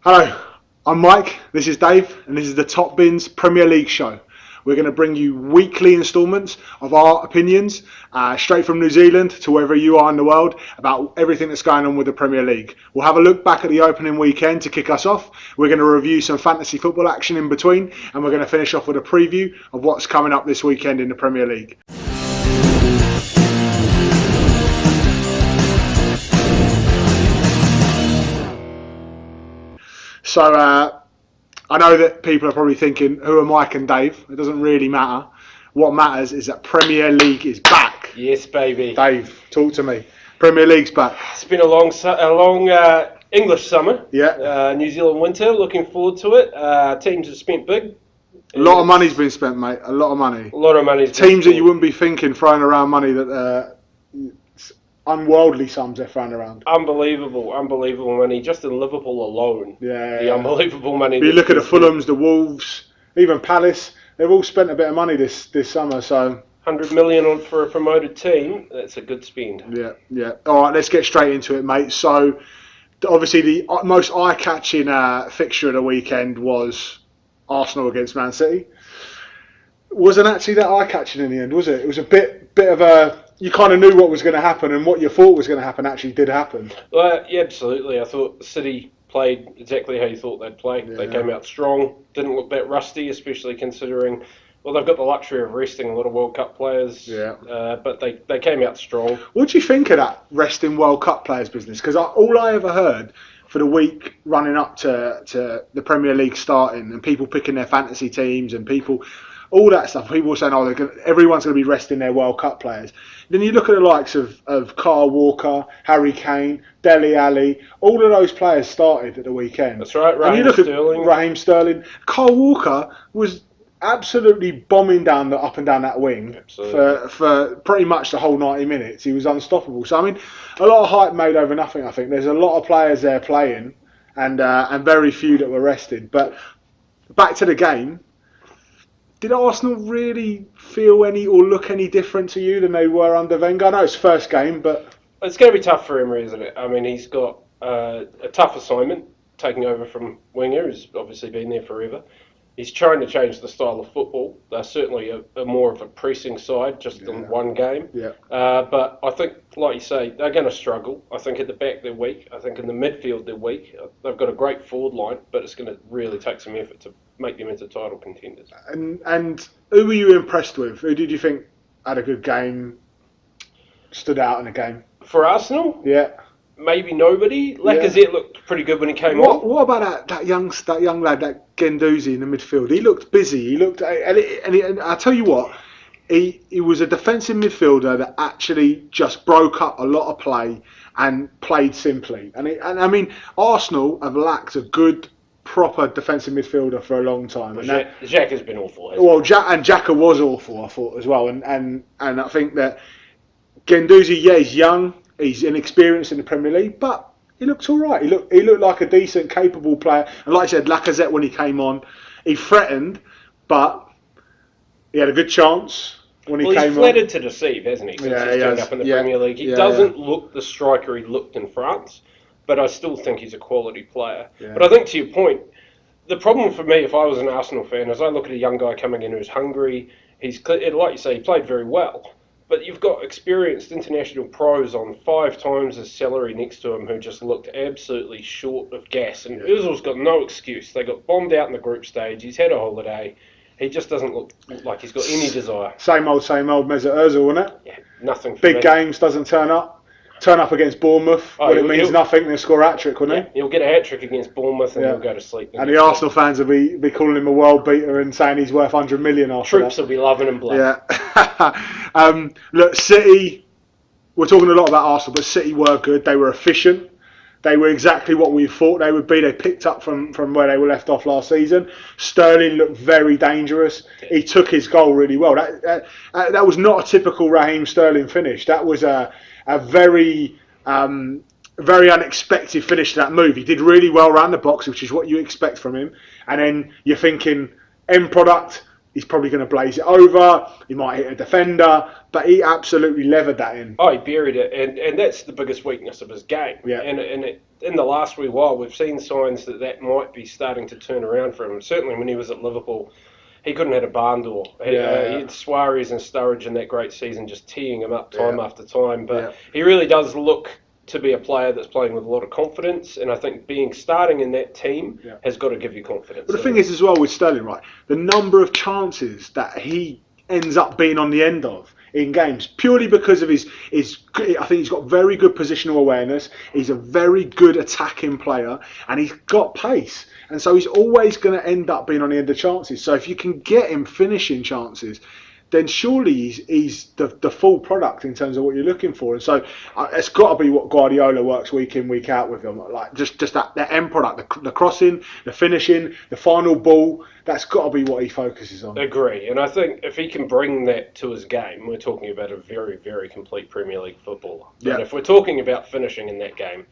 Hello, I'm Mike, this is Dave, and this is the Top Bins Premier League show. We're going to bring you weekly instalments of our opinions, straight from New Zealand to wherever you are in the world, about everything that's going on with the Premier League. We'll have a look back at the opening weekend to kick us off. We're going to review some fantasy football action in between, and we're going to finish off with a preview of what's coming up this weekend in the Premier League. So I know that people are probably thinking, who are Mike and Dave? It doesn't really matter. What matters is that Premier League is back. Yes, baby. Dave, talk to me. Premier League's back. It's been a long English summer. Yeah. New Zealand winter. Looking forward to it. Teams have spent big. A lot of money's been spent, mate. A lot of money. A lot of money's been Teams spent. that you wouldn't be thinking throwing around money that unworldly sums they're throwing around. Unbelievable money. Just in Liverpool alone. Yeah. The unbelievable money. If you look at the Fulhams, the Wolves, even Palace, they've all spent a bit of money this summer. So 100 million for a promoted team. That's a good spend. Yeah. All right, let's get straight into it, mate. So obviously the most eye-catching fixture of the weekend was Arsenal against Man City. Wasn't actually that eye-catching in the end, was it? It was a bit of a... You kind of knew what was going to happen, and what you thought was going to happen actually did happen. Well, yeah, absolutely. I thought City played exactly how you thought they'd play. Yeah. They came out strong. Didn't look that rusty, especially considering... Well, they've got the luxury of resting a lot of World Cup players. Yeah. But they came out strong. What do you think of that resting World Cup players business? Because all I ever heard for the week running up to the Premier League starting, and people picking their fantasy teams and people... all that stuff, people were saying, everyone's going to be resting their World Cup players. Then you look at the likes of Kyle Walker, Harry Kane, Dele Alli, all of those players started at the weekend. That's right, Raheem Sterling. Kyle Walker was absolutely bombing up and down that wing for pretty much the whole 90 minutes. He was unstoppable. So, I mean, a lot of hype made over nothing, I think. There's a lot of players there playing and very few that were rested. But back to the game. Did Arsenal really feel any or look any different to you than they were under Wenger? I know it's first game, but... It's going to be tough for Emery, isn't it? I mean, he's got a tough assignment, taking over from Wenger, who's obviously been there forever. He's trying to change the style of football. They're certainly a more of a pressing side, just in one game. Yeah. But I think, like you say, they're going to struggle. I think at the back they're weak. I think in the midfield they're weak. They've got a great forward line, but it's going to really take some effort to make them into title contenders. And who were you impressed with? Who did you think had a good game, stood out in the game? For Arsenal? Yeah. Maybe nobody. Lacazette looked pretty good when he came on. What about that young lad, that Guendouzi in the midfield? He looked busy. He looked, and I tell you what, he was a defensive midfielder that actually just broke up a lot of play and played simply. And I mean, Arsenal have lacked a good, proper defensive midfielder for a long time. And Jack has been awful. Xhaka was awful, I thought, as well. And I think that Guendouzi, he's young. He's inexperienced in the Premier League, but he looked all right. He looked like a decent, capable player. And like I said, Lacazette, when he came on, he threatened, but he had a good chance when he came on. He's flattered to deceive, hasn't he, since he's turned up in the Premier League. He doesn't look the striker he looked in France, but I still think he's a quality player. Yeah. But I think, to your point, the problem for me, if I was an Arsenal fan, is I look at a young guy coming in who's hungry. Like you say, he played very well. But you've got experienced international pros on 5 times his salary next to him who just looked absolutely short of gas. And Ozil's got no excuse. They got bombed out in the group stage. He's had a holiday. He just doesn't look like he's got any desire. Same old Mesut Ozil, isn't it? Yeah, nothing for Big me. Games, doesn't turn up. Turn up against Bournemouth, when it means nothing, they'll score a hat-trick, wouldn't he? He'll get a hat-trick against Bournemouth and he'll go to sleep. And the Arsenal fans will be calling him a world beater and saying he's worth 100 million after Troops will be loving him blood. Yeah. Look, City, we're talking a lot about Arsenal, but City were good. They were efficient. They were exactly what we thought they would be. They picked up from where they were left off last season. Sterling looked very dangerous. He took his goal really well. That was not a typical Raheem Sterling finish. That was a very unexpected finish to that move. He did really well around the box, which is what you expect from him. And then you're thinking, end product, he's probably going to blaze it over. He might hit a defender, but he absolutely levered that in. Oh, he buried it, and that's the biggest weakness of his game. Yeah. And in the last wee while, we've seen signs that might be starting to turn around for him. Certainly when he was at Liverpool, he couldn't hit a barn door. He had Suarez and Sturridge in that great season just teeing him up time after time. But he really does look to be a player that's playing with a lot of confidence, and I think starting in that team has got to give you confidence. But the thing is as well with Sterling, right, the number of chances that he ends up being on the end of in games, purely because of his I think he's got very good positional awareness, he's a very good attacking player, and he's got pace, and so he's always going to end up being on the end of chances. So if you can get him finishing chances, then surely he's the full product in terms of what you're looking for. And so it's got to be what Guardiola works week in, week out with him. Like just that end product, the crossing, the finishing, the final ball, that's got to be what he focuses on. Agree. And I think if he can bring that to his game, we're talking about a very, very complete Premier League footballer. But if we're talking about finishing in that game,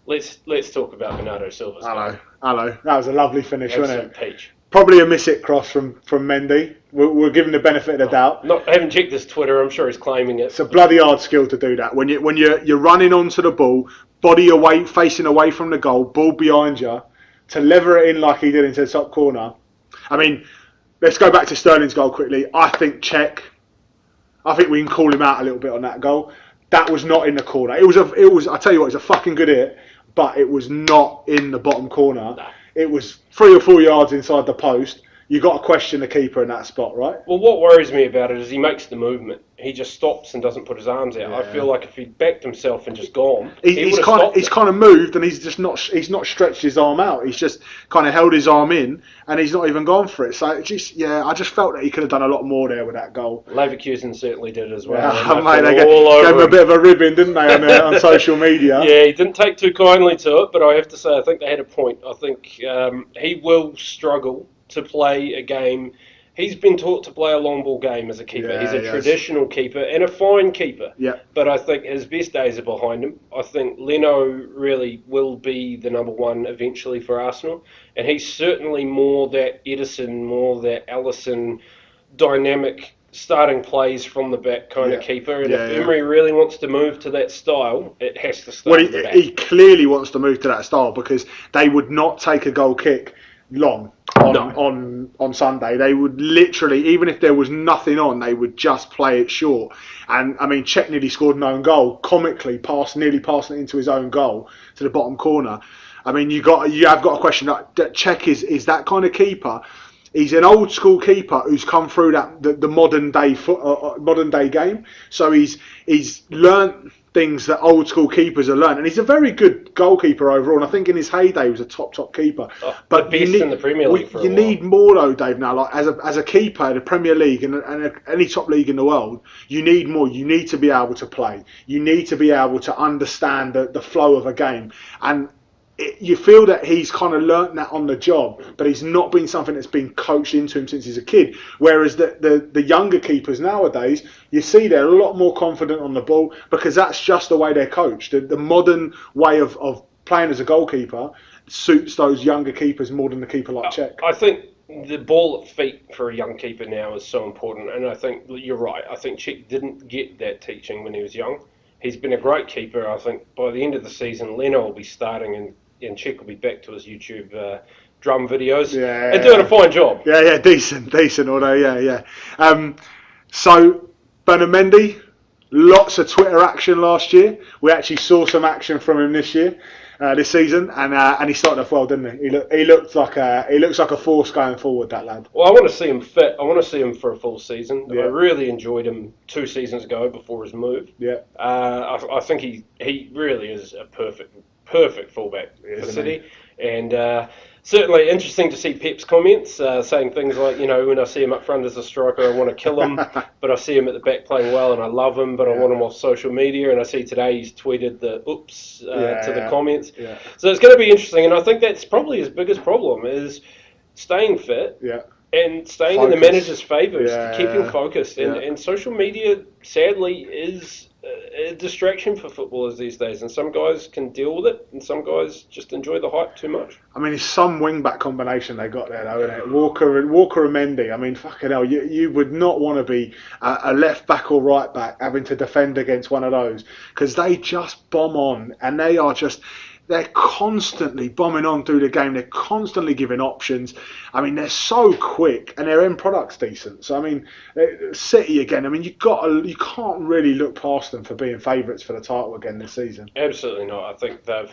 let's talk about Bernardo Silva's game. Hello. That was a lovely finish, wasn't it? Peach. Probably a miss-it cross from Mendy. We're giving the benefit of the doubt. I haven't checked his Twitter. I'm sure he's claiming it. It's a bloody hard skill to do that. When you're running onto the ball, body away, facing away from the goal, ball behind you, to lever it in like he did into the top corner. I mean, let's go back to Sterling's goal quickly. I think we can call him out a little bit on that goal. That was not in the corner. It was. I tell you what, it was a fucking good hit, but it was not in the bottom corner. No. It was 3 or 4 yards inside the post. You got to question the keeper in that spot, right? Well, what worries me about it is he makes the movement. He just stops and doesn't put his arms out. I feel like if he'd backed himself and just gone, he's kind of moved, and he's not stretched his arm out. He's just kind of held his arm in, and he's not even gone for it. So I just felt that he could have done a lot more there with that goal. Leverkusen certainly did as well. Yeah, mate, they gave him a bit of a ribbon, didn't they, on social media? Yeah, he didn't take too kindly to it, but I have to say I think they had a point. I think he will struggle to play a game. He's been taught to play a long ball game as a keeper. He's a traditional keeper and a fine keeper. Yeah. But I think his best days are behind him. I think Leno really will be the number one eventually for Arsenal. And he's certainly more that Edison, more that Alisson dynamic starting plays from the back kind of keeper. And if Emery really wants to move to that style, it has to start from the back. He clearly wants to move to that style because they would not take a goal kick long on Sunday. They would literally, even if there was nothing on, they would just play it short. And I mean, Cech nearly scored an own goal, comically nearly passing it into his own goal to the bottom corner. I mean, you have got a question that Cech is that kind of keeper. He's an old school keeper who's come through the modern day game. So he's learnt things that old school keepers have learned, and he's a very good goalkeeper overall. And I think in his heyday he was a top keeper. But the best in the Premier League for a while. Need more though, Dave. Now, like as a keeper in the Premier League and any top league in the world, you need more. You need to be able to play. You need to be able to understand the flow of a game. And you feel that he's kind of learnt that on the job, but it's not been something that's been coached into him since he's a kid. Whereas the younger keepers nowadays, you see they're a lot more confident on the ball because that's just the way they're coached. The modern way of playing as a goalkeeper suits those younger keepers more than the keeper like Cech. I think the ball at feet for a young keeper now is so important, and I think you're right. I think Cech didn't get that teaching when he was young. He's been a great keeper. I think by the end of the season, Leno will be starting and Cech will be back to his YouTube drum videos and doing a fine job. Yeah, decent. Although, so Bernard Mendy, lots of Twitter action last year. We actually saw some action from him this season, and he started off well, didn't he? He looks like a force going forward, that lad. Well, I want to see him fit. I want to see him for a full season. Yeah. I really enjoyed him 2 seasons ago before his move. Yeah. I think he really is a perfect fullback for City, and certainly interesting to see Pep's comments saying things like, when I see him up front as a striker, I want to kill him, but I see him at the back playing well, and I love him, but I want him off social media. And I see today he's tweeted the oops to the comments. Yeah. So it's going to be interesting, and I think that's probably his biggest problem is staying fit. Yeah. And staying in the manager's favours, keeping focused, and social media sadly is a distraction for footballers these days, and some guys can deal with it, and some guys just enjoy the hype too much. I mean, it's some wing-back combination they got there, though, isn't it? Walker and Mendy. I mean, fucking hell, you would not want to be a left-back or right-back having to defend against one of those, because they just bomb on, and they're constantly bombing on through the game. They're constantly giving options. I mean, they're so quick, and their end product's decent. So, I mean, City again. I mean, you can't really look past them for being favourites for the title again this season. Absolutely not. I think they've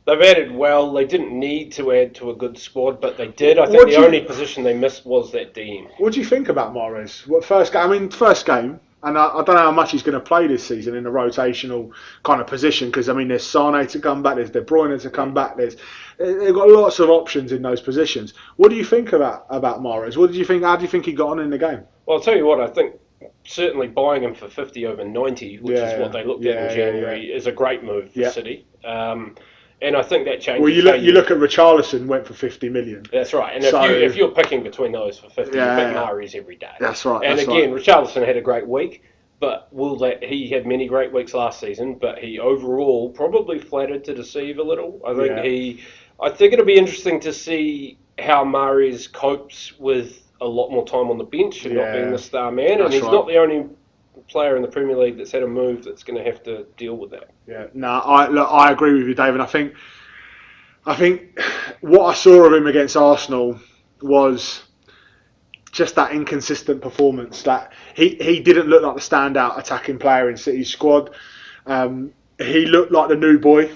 added well. They didn't need to add to a good squad, but they did. I think the only position they missed was that DM. What do you think about Mahrez? First game. And I don't know how much he's going to play this season in a rotational kind of position, because I mean, there's Sane to come back, there's De Bruyne to come back, they've got lots of options in those positions. What do you think about Mahrez? How do you think he got on in the game? Well, I'll tell you what, I think certainly buying him for 50 over 90, which is what they looked at in January, is a great move for City. And I think that changes. Well, you look at Richarlison, went for 50 million. That's right. And if you're picking between those for 50, you pick Mahrez every day. That's right. And again, Richarlison had a great week, but he had many great weeks last season, but he overall probably flattered to deceive a little. I think it'll be interesting to see how Mahrez copes with a lot more time on the bench and not being the star man. And he's not the only player in the Premier League that's had a move that's going to have to deal with that. Yeah, no, I agree with you, David. I think what I saw of him against Arsenal was just that inconsistent performance. That he didn't look like the standout attacking player in City's squad. He looked like the new boy,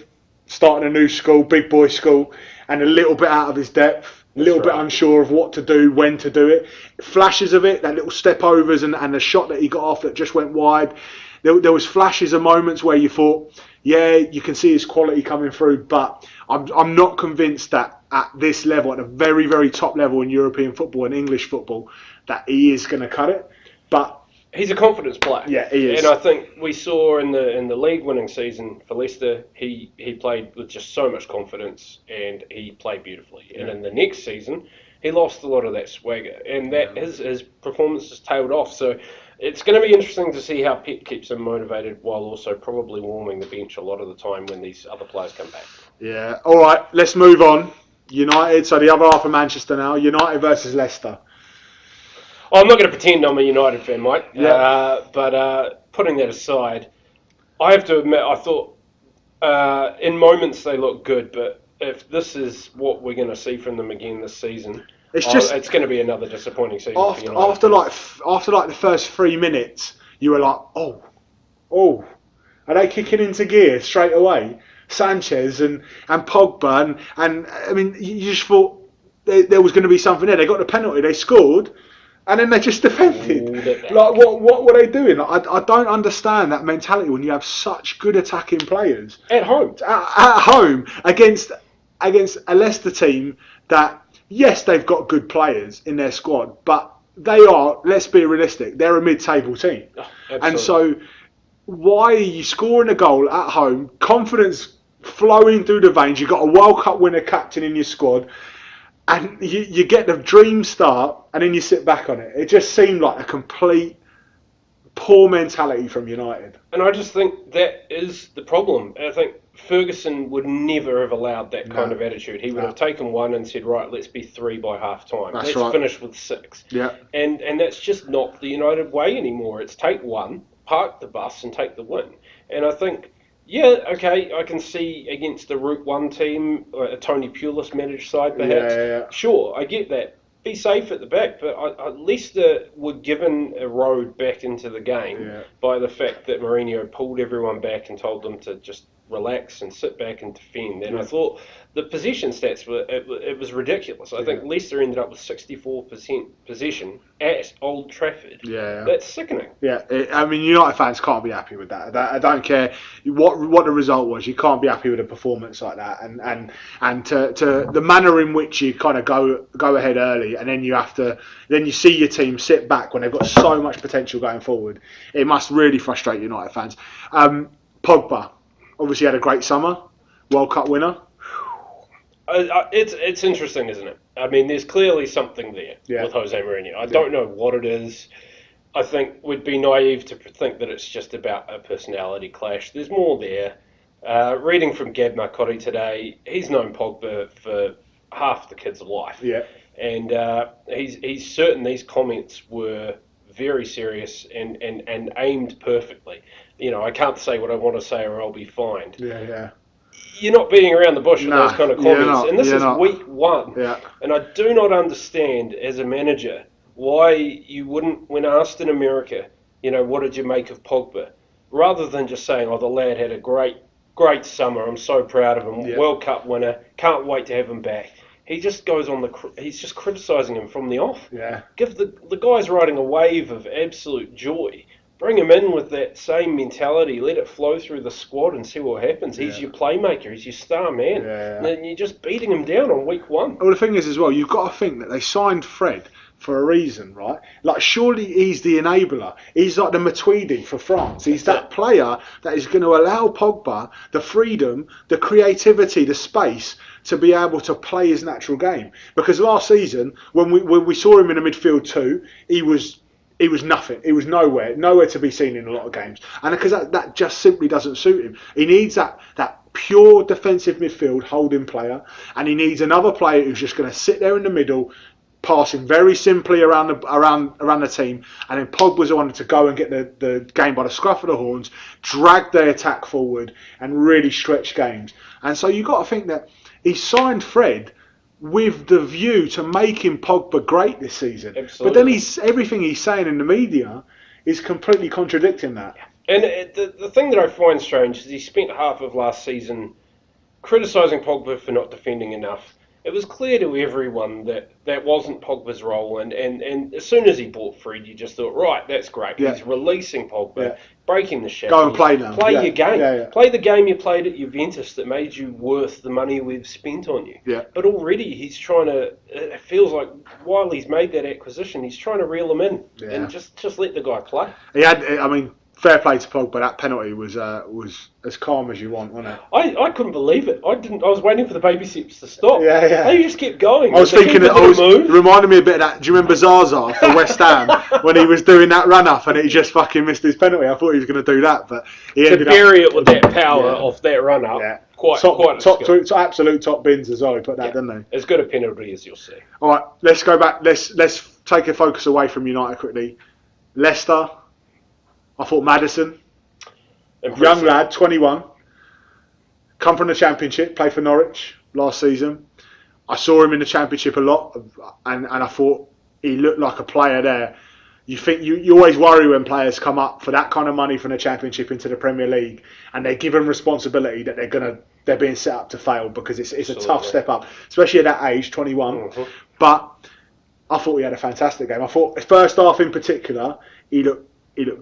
starting a new school, big boy school, and a little bit out of his depth. A little bit unsure of what to do, when to do it. Flashes of it, that little step overs and the shot that he got off that just went wide. There was flashes of moments where you thought, yeah, you can see his quality coming through, but I'm not convinced that at this level, at a very, very top level in European football and English football, that he is going to cut it. But he's a confidence player. Yeah, he is. And I think we saw in the league winning season for Leicester, he played with just so much confidence and he played beautifully. Yeah. And in the next season, he lost a lot of that swagger, and that his performance has tailed off. So it's going to be interesting to see how Pep keeps him motivated while also probably warming the bench a lot of the time when these other players come back. Yeah. All right, let's move on. United, so the other half of Manchester now. United versus Leicester. I'm not going to pretend I'm a United fan, Mike. Yeah. But putting that aside, I have to admit, I thought in moments they look good, but if this is what we're going to see from them again this season, it's going to be another disappointing season for United. After the first 3 minutes, you were like, oh, are they kicking into gear straight away? Sanchez and Pogba and I mean, you just thought there was going to be something there. They got the penalty, they scored, and then they just defended. Like, what were they doing? Like, I don't understand that mentality when you have such good attacking players at home. At home against a Leicester team that, yes, they've got good players in their squad, but they are, let's be realistic, they're a mid-table team. Oh, and so why are you scoring a goal at home, confidence flowing through the veins, you've got a World Cup winner captain in your squad, and you get the dream start, and then you sit back on it? It just seemed like a complete poor mentality from United. And I just think that is the problem. I think Ferguson would never have allowed that kind of attitude. He would have taken one and said, right, let's be 3 by half time. Let's finish with 6. Yeah. And that's just not the United way anymore. It's take one, park the bus and take the win. And I think, yeah, okay, I can see against the Route 1 team, a Tony Pulis managed side perhaps. Yeah. Sure, I get that. Be safe at the back, but at least were given a road back into the game by the fact that Mourinho pulled everyone back and told them to just relax and sit back and defend. And I thought the possession stats it was ridiculous. I think Leicester ended up with 64% possession at Old Trafford. Yeah. That's sickening. Yeah, I mean, United fans can't be happy with that. I don't care what the result was. You can't be happy with a performance like that, and to the manner in which you kind of go ahead early, and then you see your team sit back when they've got so much potential going forward. It must really frustrate United fans. Pogba obviously had a great summer, World Cup winner. It's interesting, isn't it? I mean, there's clearly something there with Jose Mourinho. I don't know what it is. I think we'd be naive to think that it's just about a personality clash. There's more there. Reading from Gab Marcotti today, he's known Pogba for half the kid's life. Yeah. And he's certain these comments were very serious and aimed perfectly. I can't say what I want to say or I'll be fined. Yeah. You're not beating around the bush with those kind of comments. And this is week 1. Yeah. And I do not understand as a manager why you wouldn't, when asked in America, what did you make of Pogba? Rather than just saying, the lad had a great summer, I'm so proud of him, World Cup winner, can't wait to have him back. He just goes on he's just criticising him from the off. Yeah. Give the guy's riding a wave of absolute joy. Bring him in with that same mentality. Let it flow through the squad and see what happens. He's your playmaker. He's your star man. Yeah. And you're just beating him down on week 1. Well, the thing is as well, you've got to think that they signed Fred for a reason, right? Like, surely he's the enabler. He's like the Matuidi for France. He's that player that is going to allow Pogba the freedom, the creativity, the space to be able to play his natural game. Because last season, when we saw him in the midfield too, he was nothing. He was nowhere to be seen in a lot of games. And because that just simply doesn't suit him. He needs that pure defensive midfield holding player, and he needs another player who's just going to sit there in the middle, passing very simply around the team, and then Pogba's wanted to go and get the game by the scruff of the horns, drag their attack forward, and really stretch games. And so you've got to think that he signed Fred with the view to making Pogba great this season. Absolutely. But then everything he's saying in the media is completely contradicting that. And the thing that I find strange is he spent half of last season criticising Pogba for not defending enough. It was clear to everyone that wasn't Pogba's role, and as soon as he bought Fred, you just thought, right, that's great. Yeah. He's releasing Pogba, Yeah. breaking the shackles. Go and play now. Play your game. Yeah. Play the game you played at Juventus that made you worth the money we've spent on you. Yeah. But already he's trying to, it feels like while he's made that acquisition, he's trying to reel him in and just let the guy play. Fair play to Pogba. That penalty was as calm as you want, wasn't it? I couldn't believe it. I was waiting for the baby steps to stop. Yeah. They just kept going. I was thinking it reminded me a bit of that. Do you remember Zaza for West Ham when he was doing that run up and he just fucking missed his penalty? I thought he was going to do that, but he ended up bury it with that power of that run up. Yeah. Quite absolute top bins as well. He put that, didn't he? As good a penalty as you'll see. All right, let's go back. Let's take a focus away from United quickly. Leicester. I thought Maddison, young lad, 21, come from the Championship, played for Norwich last season. I saw him in the Championship a lot, and I thought he looked like a player there. You think you always worry when players come up for that kind of money from the Championship into the Premier League, and they're given responsibility that they're being set up to fail, because it's a tough step up, especially at that age, 21. Mm-hmm. But I thought he had a fantastic game. I thought the first half in particular, he looked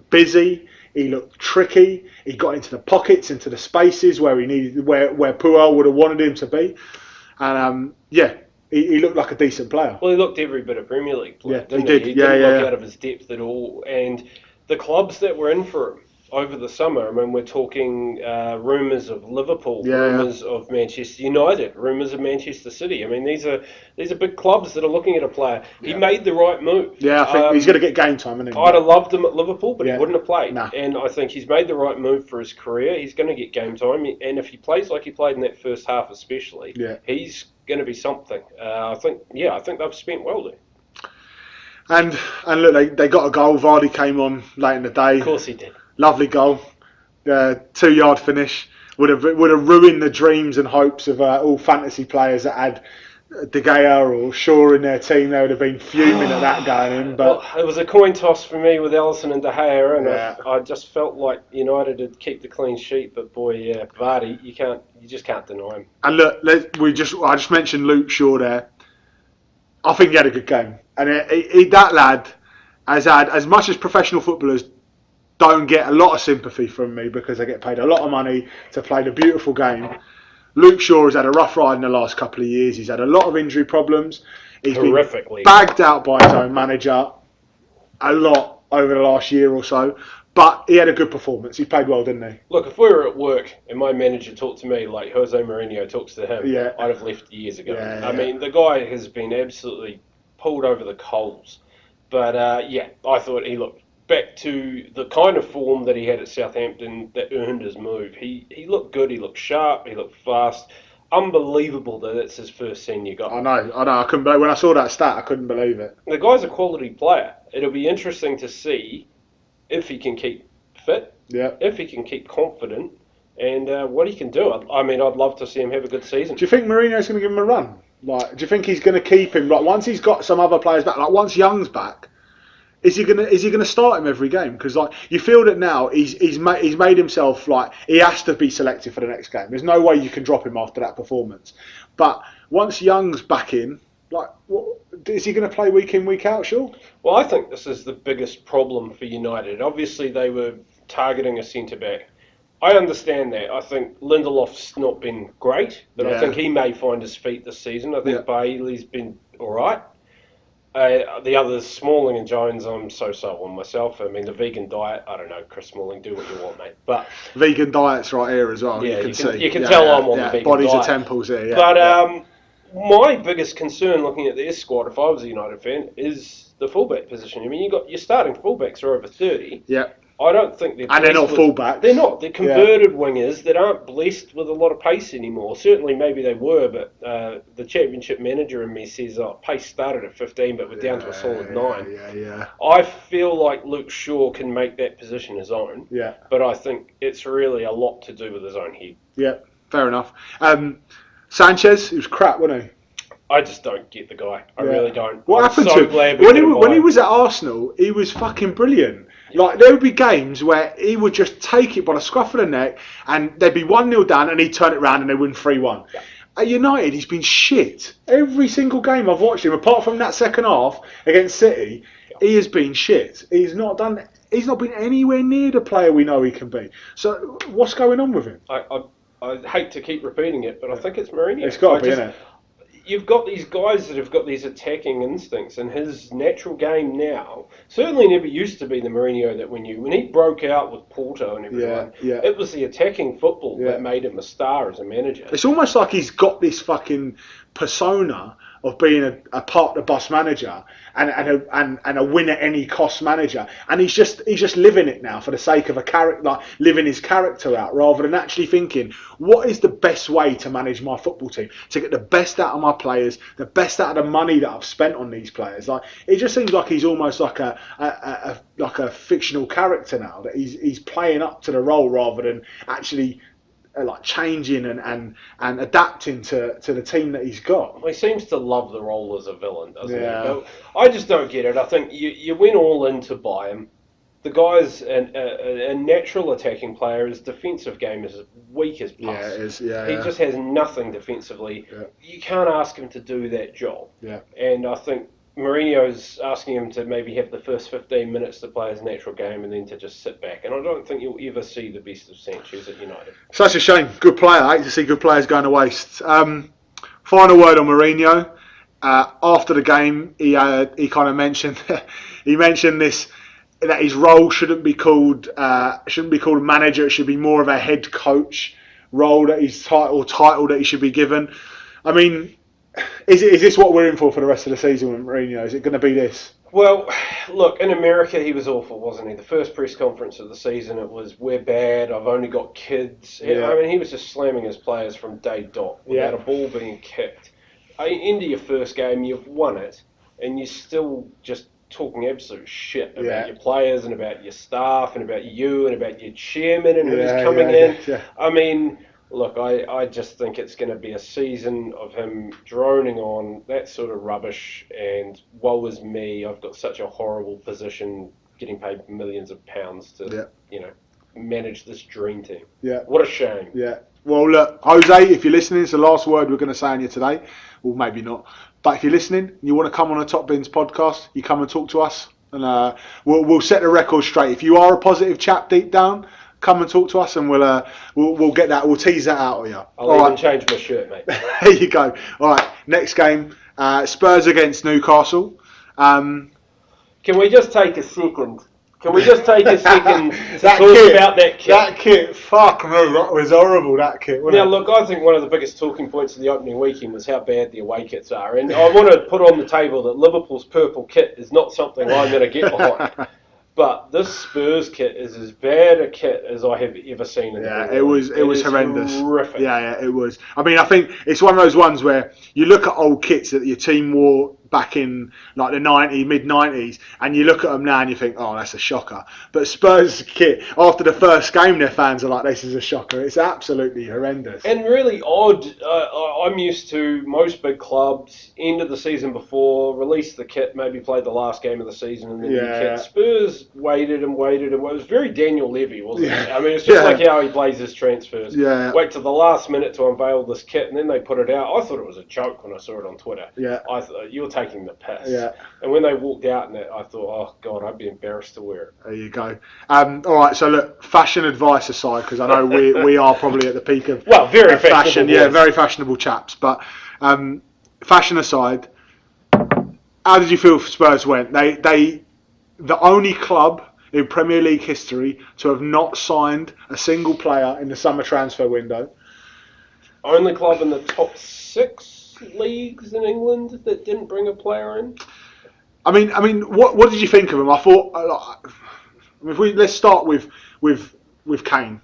busy. He looked tricky. He got into the pockets, into the spaces where he needed, where Puel would have wanted him to be. And he looked like a decent player. Well, he looked every bit of Premier League player, didn't he? He didn't look out of his depth at all. And the clubs that were in for him over the summer, I mean, we're talking rumours of Liverpool, rumours of Manchester United, rumours of Manchester City. I mean, these are big clubs that are looking at a player. He made the right move. Yeah, I think he's going to get game time, isn't he? I'd have loved him at Liverpool, but he wouldn't have played. Nah. And I think he's made the right move for his career. He's going to get game time, and if he plays like he played in that first half, especially, he's going to be something. I think they've spent well there. And look, they got a goal. Vardy came on late in the day. Of course he did. Lovely goal, 2-yard finish. Would have ruined the dreams and hopes of all fantasy players that had De Gea or Shaw in their team. They would have been fuming at that going in. But it was a coin toss for me with Alisson and De Gea, and I just felt like United would keep the clean sheet. But boy, Vardy, you just can't deny him. And look, I just mentioned Luke Shaw there. I think he had a good game, and that lad has had, as much as professional footballers don't get a lot of sympathy from me because they get paid a lot of money to play the beautiful game. Luke Shaw has had a rough ride in the last couple of years. He's had a lot of injury problems. He's been bagged out by his own manager a lot over the last year or so. But he had a good performance. He played well, didn't he? Look, if we were at work and my manager talked to me like Jose Mourinho talks to him, I'd have left years ago. I mean, the guy has been absolutely pulled over the coals. But I thought he looked back to the kind of form that he had at Southampton that earned his move. He looked good, he looked sharp, he looked fast. Unbelievable that it's his first senior goal. I know. I couldn't believe when I saw that stat. I couldn't believe it. The guy's a quality player. It'll be interesting to see if he can keep fit, if he can keep confident, and what he can do. I mean, I'd love to see him have a good season. Do you think Mourinho's going to give him a run? Like, do you think he's going to keep him? Like, once he's got some other players back, like once Young's back, is he gonna start him every game? Because like you feel that now he's made himself like he has to be selected for the next game. There's no way you can drop him after that performance. But once Young's back in, like, is he going to play week in, week out, sure? Well, I think this is the biggest problem for United. Obviously, they were targeting a centre-back. I understand that. I think Lindelof's not been great, but I think he may find his feet this season. I think Bailey's been all right. The others, Smalling and Jones, I'm so on myself. I mean, the vegan diet, I don't know, Chris Smalling, do what you want, mate. But vegan diet's right here as well. Yeah, you can see. You can tell I'm on the vegan bodies diet. Are temples here. Yeah, but my biggest concern looking at their squad, if I was a United fan, is the fullback position. I mean, your starting fullbacks are over 30. Yeah. I don't think they're... And they're not fullbacks. They're not. They're converted wingers that aren't blessed with a lot of pace anymore. Certainly, maybe they were, but the championship manager in me says pace started at 15, but we're down to a solid 9. Yeah. I feel like Luke Shaw can make that position his own. Yeah. But I think it's really a lot to do with his own head. Yeah, fair enough. Sanchez, he was crap, wasn't he? I just don't get the guy. I really don't. What happened to him? When he was at Arsenal, he was fucking brilliant. Like, there would be games where he would just take it by the scruff of the neck and there'd be 1-0 down and he'd turn it round and they'd win 3-1. Yeah. At United, he's been shit. Every single game I've watched him, apart from that second half against City, he has been shit. He's not been anywhere near the player we know he can be. So, what's going on with him? I hate to keep repeating it, but I think it's Mourinho. It's got to be, isn't it? You've got these guys that have got these attacking instincts, and his natural game now certainly never used to be the Mourinho that we knew. When he broke out with Porto and everyone, it was the attacking football that made him a star as a manager. It's almost like he's got this fucking persona of being a part of the bus manager and a win at any cost manager, and he's just living it now for the sake of a character, like living his character out, rather than actually thinking what is the best way to manage my football team, to get the best out of my players, the best out of the money that I've spent on these players. Like, it just seems like he's almost like a fictional character now, that he's playing up to the role rather than actually like changing and adapting to the team that he's got. Well, he seems to love the role as a villain, doesn't he? But I just don't get it. I think you went all in to buy him. The guy's a natural attacking player. His defensive game is weak as pus. Yeah, it is. He just has nothing defensively. Yeah. You can't ask him to do that job. Yeah. And I think Mourinho's asking him to maybe have the first 15 minutes to play his natural game and then to just sit back. And I don't think you'll ever see the best of Sanchez at United. Such a shame. Good player. I hate to see good players going to waste. Final word on Mourinho. After the game, he kind of mentioned this, that his role shouldn't be called a manager. It should be more of a head coach role, that his title that he should be given. I mean, is this what we're in for the rest of the season with Mourinho? Is it going to be this? Well, look, in America he was awful, wasn't he? The first press conference of the season, it was, we're bad, I've only got kids. Yeah. I mean, he was just slamming his players from day dot without a ball being kicked. Into your first game, you've won it, and you're still just talking absolute shit about your players and about your staff and about you and about your chairman and who's coming in. Yeah. I mean, look, I just think it's going to be a season of him droning on that sort of rubbish and woe is me, I've got such a horrible position getting paid millions of pounds to, manage this dream team. Yeah. What a shame. Yeah. Well, look, Jose, if you're listening, it's the last word we're going to say on you today. Well, maybe not. But if you're listening and you want to come on a Top Bins podcast, you come and talk to us, and we'll set the record straight. If you are a positive chap deep down, come and talk to us, and we'll get that. We'll tease that out of you. I'll even change my shirt, mate. There you go. All right, next game, Spurs against Newcastle. Can we just take a second? Can we just take a second to talk about that kit? That kit, fuck me, that was horrible, that kit, wasn't it? Now, look, I think one of the biggest talking points of the opening weekend was how bad the away kits are. And I want to put on the table that Liverpool's purple kit is not something I'm going to get behind. But this Spurs kit is as bad a kit as I have ever seen in the Premier League. It was horrendous. Horrific. Yeah, it was. I mean, I think it's one of those ones where you look at old kits that your team wore back in like the mid 90s, and you look at them now and you think, oh, that's a shocker. But Spurs kit, after the first game, their fans are like, this is a shocker. It's absolutely horrendous. And really odd. I'm used to most big clubs, end of the season before, release the kit, maybe played the last game of the season, and then the kit. Spurs waited and waited, and it was very Daniel Levy, wasn't it? I mean, it's just like how he plays his transfers. Wait till the last minute to unveil this kit, and then they put it out. I thought it was a joke when I saw it on Twitter. I thought, you were taking the piss. And when they walked out in it, I thought, oh, God, I'd be embarrassed to wear it. There you go. All right, so look, fashion advice aside, because I know we are probably at the peak of very fashion. Yeah, very fashionable chaps. But fashion aside, how did you feel Spurs went? They the only club in Premier League history to have not signed a single player in the summer transfer window. Only club in the top 6 leagues in England that didn't bring a player in. I mean, what did you think of him? I thought, let's start with Kane.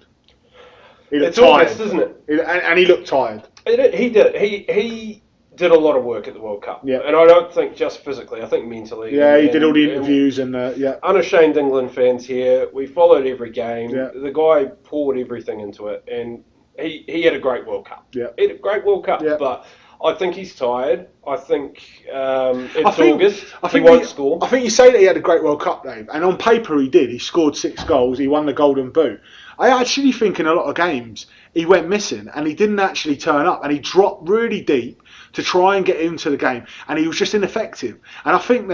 It's honest, isn't it? And he looked tired. He did. He did a lot of work at the World Cup. Yeah. And I don't think just physically. I think mentally. Yeah, he did all the interviews and Unashamed England fans here. We followed every game. Yeah. The guy poured everything into it, and he had a great World Cup. Yeah. He had a great World Cup, but I think he's tired. I think August. He won't score. I think you say that he had a great World Cup, Dave, and on paper he did. He scored 6 goals. He won the Golden Boot. I actually think in a lot of games he went missing and he didn't actually turn up, and he dropped really deep to try and get into the game, and he was just ineffective. And I think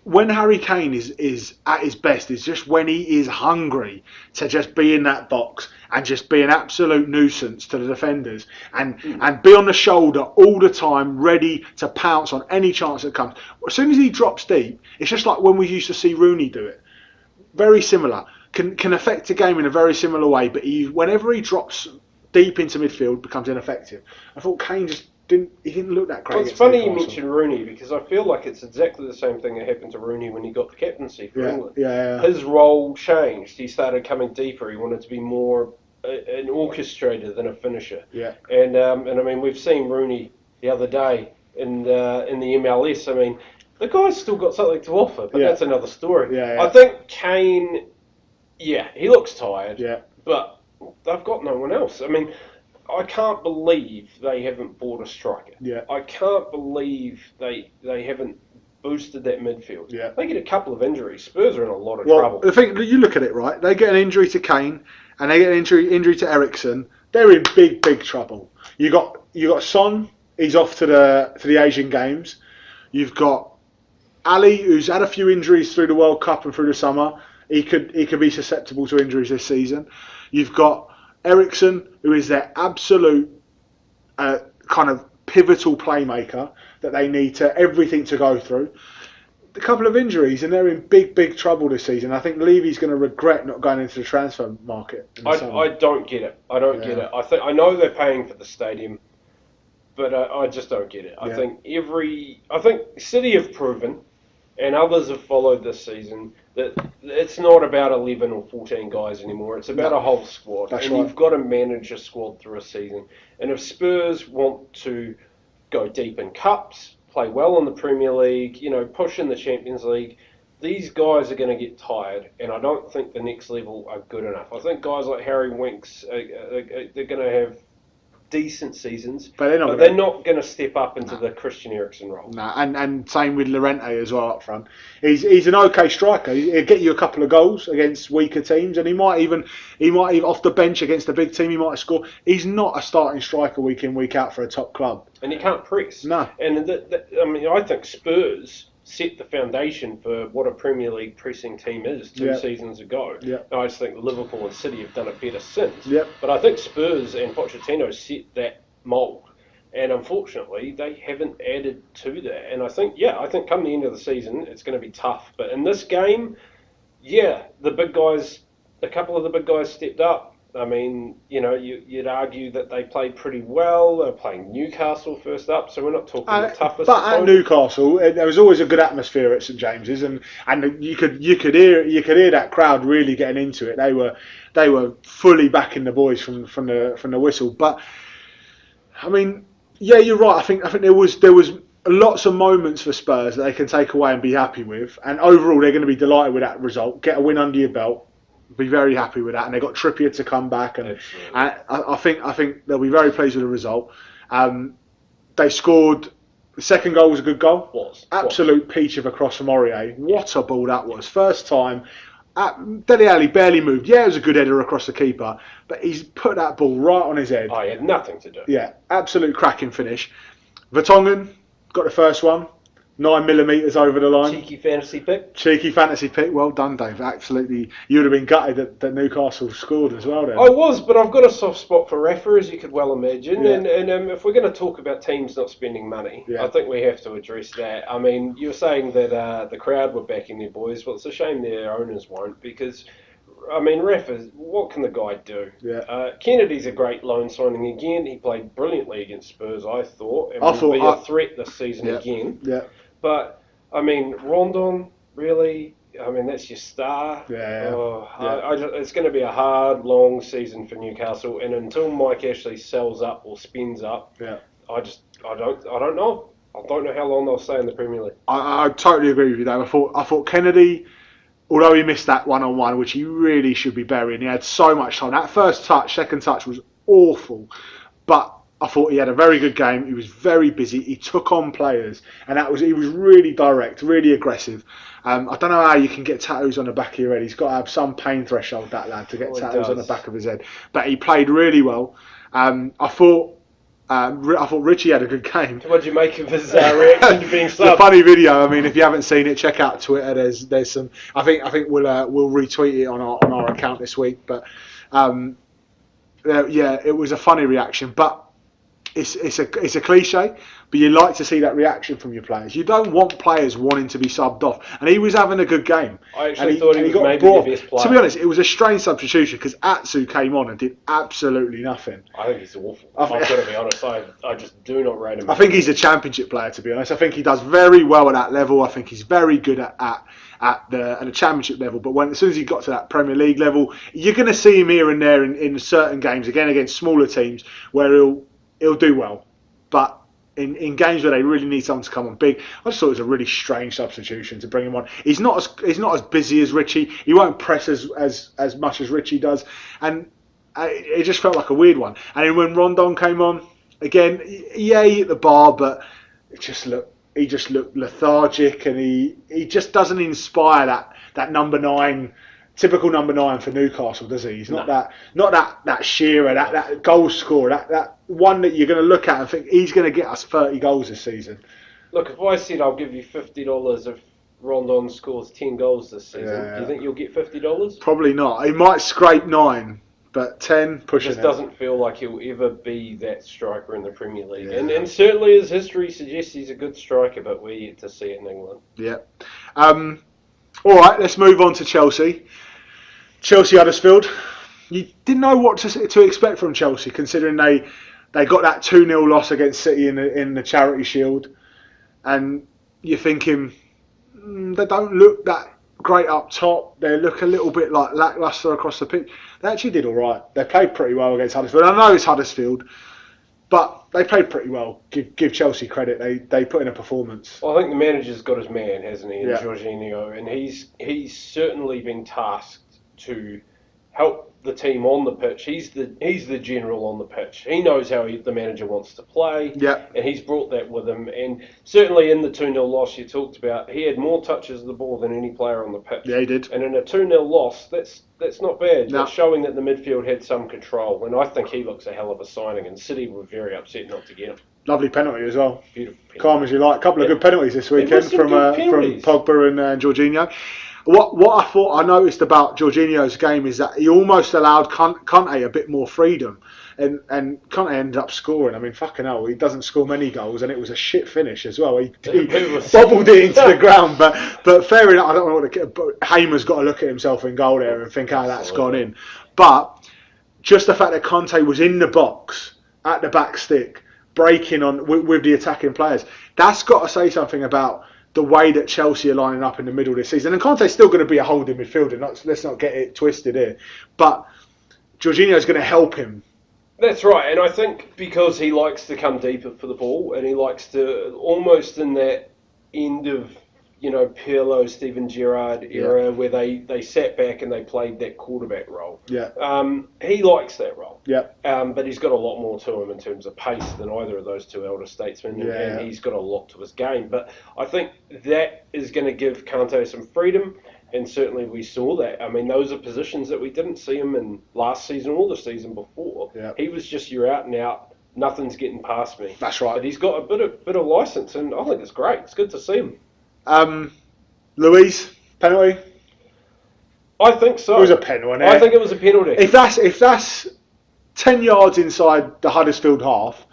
when Harry Kane is at his best is just when he is hungry to just be in that box and just be an absolute nuisance to the defenders and be on the shoulder all the time, ready to pounce on any chance that comes. As soon as he drops deep, it's just like when we used to see Rooney do it. Very similar. Can affect the game in a very similar way, but whenever he drops deep into midfield, becomes ineffective. I thought Kane just didn't look that great. Well, it's funny you mentioned Rooney, because I feel like it's exactly the same thing that happened to Rooney when he got the captaincy for England. His role changed. He started coming deeper. He wanted to be more an orchestrator than a finisher. And I mean, we've seen Rooney the other day in the MLS. I mean, the guy's still got something to offer, but that's another story. I think Kane, he looks tired, but they've got no one else. I mean, I can't believe they haven't bought a striker. I can't believe they haven't boosted that midfield. They get a couple of injuries. Spurs are in a lot of trouble. The thing, you look at it, right? They get an injury to Kane and they get an injury to Eriksen. They're in big trouble. You got Son. He's off to the Asian Games. You've got Ali, who's had a few injuries through the World Cup and through the summer. He could be susceptible to injuries this season. You've got Eriksen, who is their absolute kind of pivotal playmaker that they need everything to go through. A couple of injuries, and they're in big trouble this season. I think Levy's going to regret not going into the transfer market. I don't get it. I don't get it. I know they're paying for the stadium, but I just don't get it. I think City have proven, and others have followed this season, that it's not about 11 or 14 guys anymore. It's about a whole squad. You've got to manage a squad through a season. And if Spurs want to go deep in cups, play well in the Premier League, push in the Champions League, these guys are going to get tired, and I don't think the next level are good enough. I think guys like Harry Winks, they're going to have decent seasons, but they're not going to step up into the Christian Eriksen role. No, and same with Llorente as well up front. He's an okay striker. He'll get you a couple of goals against weaker teams, and he might even off the bench against a big team he might score. He's not a starting striker week in week out for a top club, and he can't press. No, and I think Spurs set the foundation for what a Premier League pressing team is 2 seasons ago. I just think Liverpool and City have done it better since. But I think Spurs and Pochettino set that mould, and unfortunately they haven't added to that. And I think come the end of the season it's going to be tough. But in this game, the big guys, a couple of the big guys stepped up. I mean, you'd argue that they played pretty well. They're playing Newcastle first up, so we're not talking the toughest. But at Newcastle, there was always a good atmosphere at St James's, and you could hear that crowd really getting into it. They were fully backing the boys from the whistle. But I mean, yeah, you're right. I think there was lots of moments for Spurs that they can take away and be happy with, and overall they're going to be delighted with that result. Get a win under your belt. Be very happy with that, and they got Trippier to come back, and I think they'll be very pleased with the result. They scored. The second goal was a good goal. Absolute peach of a cross from Aurier. What a ball that was! First time. Dele Alli barely moved. Yeah, it was a good header across the keeper, but he's put that ball right on his head. Oh, he had nothing to do. Yeah, absolute cracking finish. Vertonghen got the first one. 9mm over the line. Cheeky fantasy pick. Well done, Dave. Absolutely. You would have been gutted that Newcastle scored as well then. I was, but I've got a soft spot for Rafa, as you could well imagine. Yeah. And if we're going to talk about teams not spending money, I think we have to address that. I mean, you were saying that the crowd were backing their boys. Well, it's a shame their owners won't, because, I mean, Rafa, what can the guy do? Yeah. Kennedy's a great loan signing again. He played brilliantly against Spurs, I thought. And will be a threat this season again. Yeah. But, I mean, Rondon, really, I mean, that's your star. It's going to be a hard, long season for Newcastle, and until Mike Ashley sells up or spins up, I don't know. I don't know how long they'll stay in the Premier League. I totally agree with you, Dave. I thought Kennedy, although he missed that one-on-one, which he really should be burying, he had so much time. That second touch was awful, but I thought he had a very good game. He was very busy. He took on players, and he was really direct, really aggressive. I don't know how you can get tattoos on the back of your head. He's got to have some pain threshold, that lad, to get tattoos on the back of his head. But he played really well. I thought Richie had a good game. What did you make of his reaction to being subbed? It's a funny video. I mean, if you haven't seen it, check out Twitter. There's some. I think we'll retweet it on our account this week. But it was a funny reaction, but. It's a cliche, but you like to see that reaction from your players. You don't want players wanting to be subbed off, and he was having a good game. I actually thought he was maybe the best player. To be honest, it was a strange substitution because Atsu came on and did absolutely nothing. I think he's awful. I've got to be honest. I just do not rate him. I think he's a championship player, to be honest. I think he does very well at that level. I think he's very good at the championship level, but as soon as he got to that Premier League level, you're going to see him here and there in certain games, again against smaller teams, where he'll do well, but in games where they really need someone to come on big, I just thought it was a really strange substitution to bring him on. He's not as busy as Richie. He won't press as much as Richie does, and it just felt like a weird one. And then when Rondon came on, again, he hit the bar, but he just looked lethargic, and he just doesn't inspire that number 9. Typical number 9 for Newcastle, does he? He's not that Shearer, that goal scorer, that one that you're going to look at and think he's going to get us 30 goals this season. Look, if I said I'll give you $50 if Rondon scores 10 goals this season, do you think you'll get $50? Probably not. He might scrape 9, but 10 pushing it. Just doesn't feel like he'll ever be that striker in the Premier League. Yeah. And certainly his history suggests he's a good striker, but we're yet to see it in England. Yeah. All right, let's move on to Chelsea. Huddersfield. You didn't know what to expect from Chelsea, considering they got that 2-0 loss against City in the Charity Shield, and you're thinking they don't look that great up top. They look a little bit like lacklustre across the pitch. They actually did all right. They played pretty well against Huddersfield. I know it's Huddersfield, but they played pretty well. Give Chelsea credit. They put in a performance. Well, I think the manager's got his man, hasn't he, in Jorginho, and he's certainly been tasked to help the team on the pitch. He's the general on the pitch. He knows how the manager wants to play, and he's brought that with him. And certainly in the 2-0 loss you talked about, he had more touches of the ball than any player on the pitch. Yeah, he did. And in a 2-0 loss, that's not bad. No. That's showing that the midfield had some control, and I think he looks a hell of a signing, and City were very upset not to get him. Lovely penalty as well. Beautiful penalty. Calm as you like. A couple of good penalties this weekend from Pogba and Jorginho. What I noticed about Jorginho's game is that he almost allowed Conte a bit more freedom, and Conte ended up scoring. I mean, fucking hell, he doesn't score many goals, and it was a shit finish as well. He bobbled it into the ground, but fair enough. I don't know but Hamer's got to look at himself in goal there and think how that's gone in. But just the fact that Conte was in the box at the back stick, breaking on with the attacking players, that's got to say something about the way that Chelsea are lining up in the middle of this season. And Conte's still going to be a holding midfielder. Let's not get it twisted here. But Jorginho's going to help him. That's right, and I think because he likes to come deeper for the ball, and he likes to almost in that end of Pirlo, Steven Gerrard era where they sat back and they played that quarterback role. Yeah. He likes that role. Yeah. But he's got a lot more to him in terms of pace than either of those two elder statesmen, and he's got a lot to his game. But I think that is going to give Kante some freedom. And certainly we saw that. I mean, those are positions that we didn't see him in last season or the season before. Yeah. He was just you're out and out, nothing's getting past me. That's right. But he's got a bit of license, and I think it's great. It's good to see him. Luis, penalty? I think so. It was a penalty. I think it was a penalty. If that's 10 yards inside the Huddersfield half,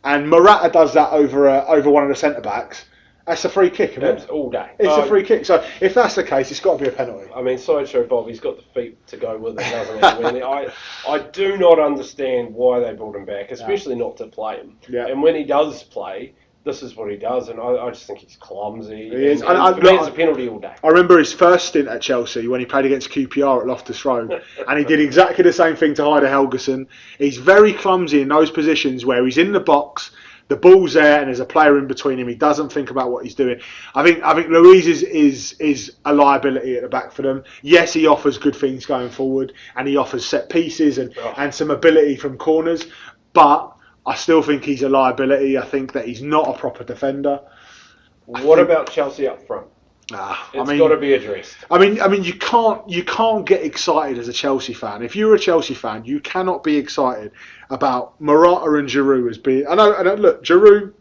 and Morata does that over one of the centre backs, that's a free kick, isn't it? All day. It's a free kick. So if that's the case, it's got to be a penalty. I mean, Sideshow Bob, he's got the feet to go with it, doesn't he? I mean, I do not understand why they brought him back, especially not to play him. Yeah. And when he does play, this is what he does, and I just think he's clumsy. He is. And for me, it's a penalty all day. I remember his first stint at Chelsea when he played against QPR at Loftus Road, and he did exactly the same thing to Heider Helguson. He's very clumsy in those positions where he's in the box, the ball's there, and there's a player in between him. He doesn't think about what he's doing. I think Luis is a liability at the back for them. Yes, he offers good things going forward, and he offers set pieces and some ability from corners, but I still think he's a liability. I think that he's not a proper defender. What about Chelsea up front? It's got to be addressed. I mean, you can't get excited as a Chelsea fan. If you're a Chelsea fan, you cannot be excited about Morata and Giroud as being. I know. Look, Giroud.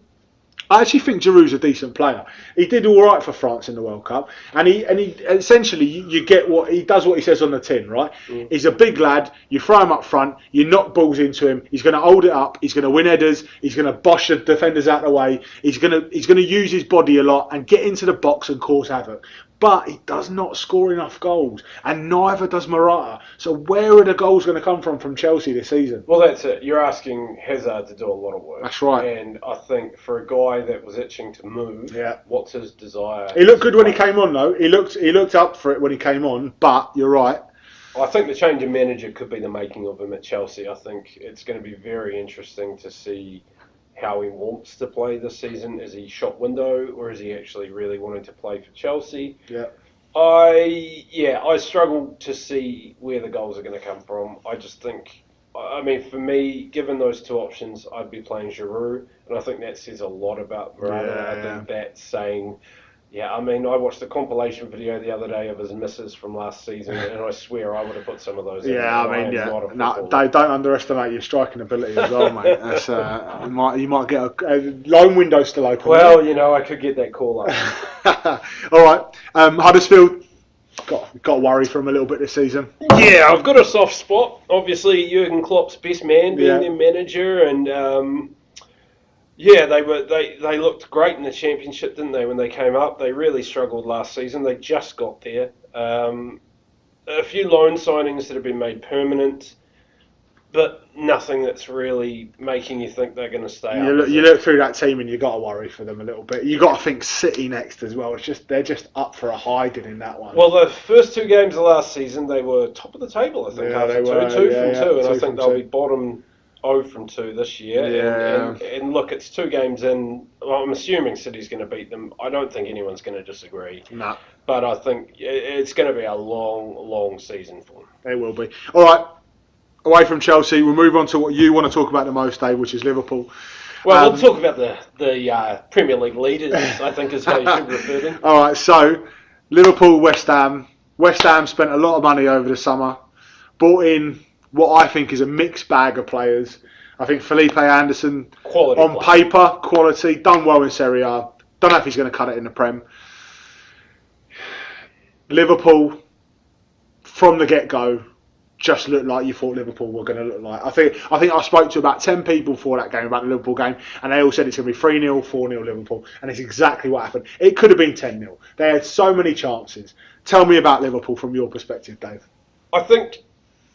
I actually think Giroud's a decent player. He did all right for France in the World Cup, and he essentially you get what he does. What he says on the tin, right? He's a big lad. You throw him up front. You knock balls into him. He's going to hold it up. He's going to win headers. He's going to bosh the defenders out of the way. He's going to use his body a lot and get into the box and cause havoc. But he does not score enough goals, and neither does Morata. So where are the goals going to come from Chelsea this season? Well, that's it. You're asking Hazard to do a lot of work. That's right. And I think for a guy that was itching to move, what's his desire? He looked good when he came on, though. He looked up for it when he came on. But you're right. I think the change in manager could be the making of him at Chelsea. I think it's going to be very interesting to see how he wants to play this season. Is he shop window, or is he actually really wanting to play for Chelsea? Yeah. I struggle to see where the goals are going to come from. I just think, I mean, for me, given those two options, I'd be playing Giroud, and I think that says a lot about Morata. I think that's saying, I mean, I watched a compilation video the other day of his misses from last season, and I swear I would have put some of those in. No, don't underestimate your striking ability as well, mate. That's, you might get a loan window still open. Well, I could get that call up. All right, Huddersfield got to worry for him a little bit this season. Yeah, I've got a soft spot. Obviously, Jurgen Klopp's best man being their manager, and they looked great in the Championship, didn't they, when they came up? They really struggled last season. They just got there. A few loan signings that have been made permanent, but nothing that's really making you think they're going to stay up. You look through that team and you got to worry for them a little bit. You got to think City next as well. They're just up for a hiding in that one. Well, the first two games of last season, they were top of the table, I think. They were 2 from 2, and I think they'll be bottom 0 from 2 this year. Yeah. And look, it's 2 games in. Well, I'm assuming City's going to beat them. I don't think anyone's going to disagree. No. But I think it's going to be a long, long season for them. It will be. All right. Away from Chelsea, we'll move on to what you want to talk about the most, Dave, which is Liverpool. Well, we'll talk about the Premier League leaders, I think is how you should refer them. All right, so Liverpool, West Ham. West Ham spent a lot of money over the summer, bought in what I think is a mixed bag of players. I think Felipe Anderson, quality on player. paper, quality, done well in Serie A. Don't know if he's going to cut it in the Prem. Liverpool, from the get-go, just looked like you thought Liverpool were going to look like. I think I spoke to about 10 people before that game about the Liverpool game, and they all said it's going to be 3-0, 4-0 Liverpool, and it's exactly what happened. It could have been 10-0. They had so many chances. Tell me about Liverpool from your perspective, Dave. I think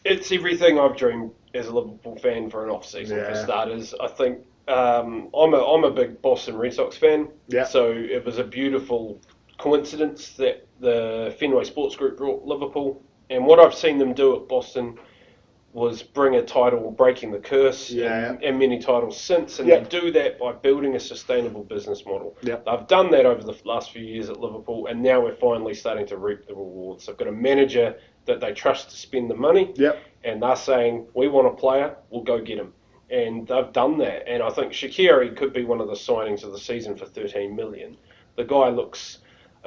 it's everything I've dreamed as a Liverpool fan for an off-season for starters. I think I'm a big Boston Red Sox fan, so it was a beautiful coincidence that the Fenway Sports Group brought Liverpool, and what I've seen them do at Boston was bring a title, breaking the curse, and many titles since, and they do that by building a sustainable business model. They've done that over the last few years at Liverpool, and now we're finally starting to reap the rewards. They've got a manager that they trust to spend the money, and they're saying, we want a player, we'll go get him. And they've done that, and I think Shaqiri could be one of the signings of the season for 13 million. The guy looks...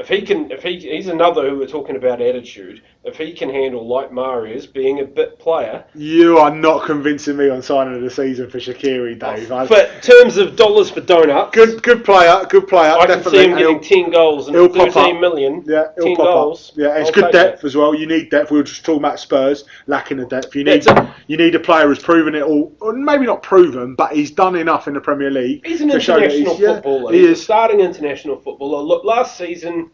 he's another who we're talking about attitude. If he can handle, like Marius, being a bit player... You are not convincing me on signing of the season for Shaqiri, Dave. But in terms of dollars for donuts... Good player. I can see him getting 10 goals and 13 million. Yeah, 10 goals. Yeah, and it's good depth as well. You need depth. We were just talking about Spurs lacking the depth. You need a player who's proven it all. Or maybe not proven, but he's done enough in the Premier League. He's an international footballer. He's a starting international footballer. Look, last season...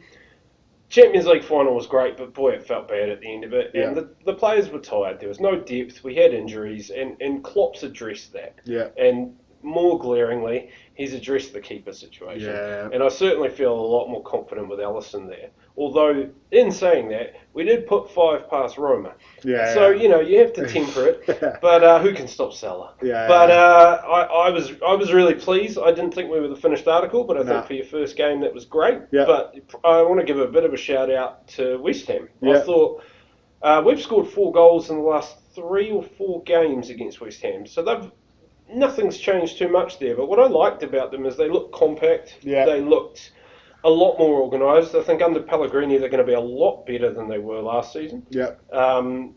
Champions League final was great, but boy, it felt bad at the end of it. And the players were tired. There was no depth. We had injuries, and Klopp's addressed that. And more glaringly, he's addressed the keeper situation. And I certainly feel a lot more confident with Alisson there. Although, in saying that, we did put 5 past Roma. So, you have to temper it. But who can stop Salah? But I was really pleased. I didn't think we were the finished article, but I think for your first game, that was great. But I want to give a bit of a shout out to West Ham. I thought we've scored 4 goals in the last 3 or 4 games against West Ham. So nothing's changed too much there. But what I liked about them is they looked compact. They looked a lot more organised. I think under Pellegrini they're going to be a lot better than they were last season.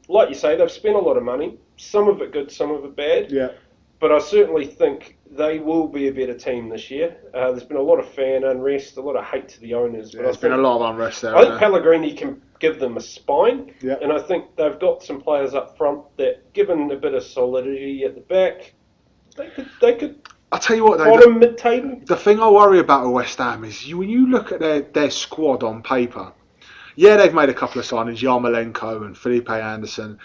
Like you say, they've spent a lot of money. Some of it good, some of it bad. But I certainly think they will be a better team this year. There's been a lot of fan unrest, a lot of hate to the owners. But there's been a lot of unrest there. I think Pellegrini can give them a spine, and I think they've got some players up front that, given a bit of solidity at the back, they could. I'll tell you what, though, mid-table. The thing I worry about with West Ham is when you look at their squad on paper, they've made a couple of signings, Yarmolenko and Felipe Anderson,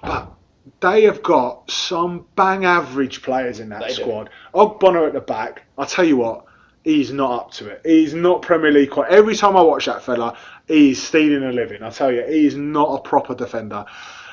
but they have got some bang average players in that squad. Ogbonna at the back, I'll tell you what, he's not up to it. He's not Premier League quite. Every time I watch that fella, he's stealing a living. I tell you, he's not a proper defender.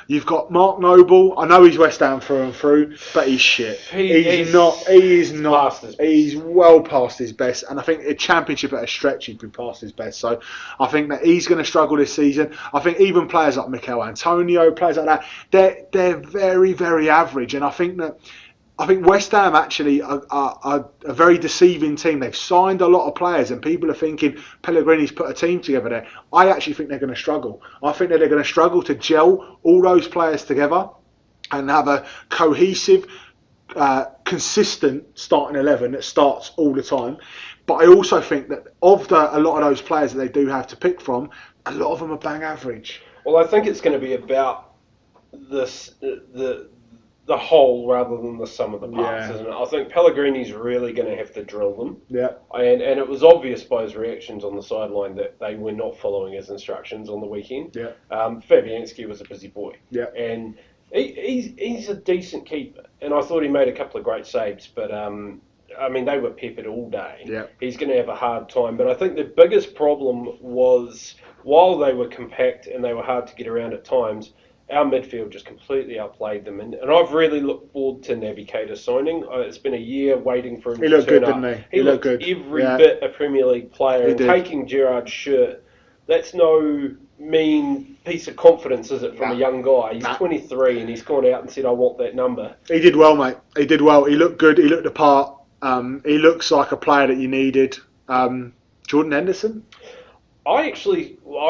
You've got Mark Noble. I know he's West Ham through and through, but he's shit. He is not. He's well past his best, and I think the Championship at a stretch he's been past his best. So I think that he's going to struggle this season. I think even players like Mikel Antonio, players like that, they're very, very average, and I think West Ham actually are a very deceiving team. They've signed a lot of players, and people are thinking Pellegrini's put a team together there. I actually think they're going to struggle. I think that they're going to struggle to gel all those players together and have a cohesive, consistent starting 11 that starts all the time. But I also think that of a lot of those players that they do have to pick from, a lot of them are bang average. Well, I think it's going to be about the whole rather than the sum of the parts, isn't it? I think Pellegrini's really going to have to drill them. And it was obvious by his reactions on the sideline that they were not following his instructions on the weekend. Fabianski was a busy boy. And he's a decent keeper. And I thought he made a couple of great saves, but they were peppered all day. He's going to have a hard time. But I think the biggest problem was, while they were compact and they were hard to get around at times, our midfield just completely outplayed them, and I've really looked forward to Navigator signing. It's been a year waiting for him to turn up. He looked good, didn't he? He looked good. Every bit a Premier League player, and taking Gerrard's shirt, that's no mean piece of confidence, is it, from a young guy? He's 23, and he's gone out and said, I want that number. He did well, mate. He did well. He looked good. He looked the part. He looks like a player that you needed. Jordan Henderson? I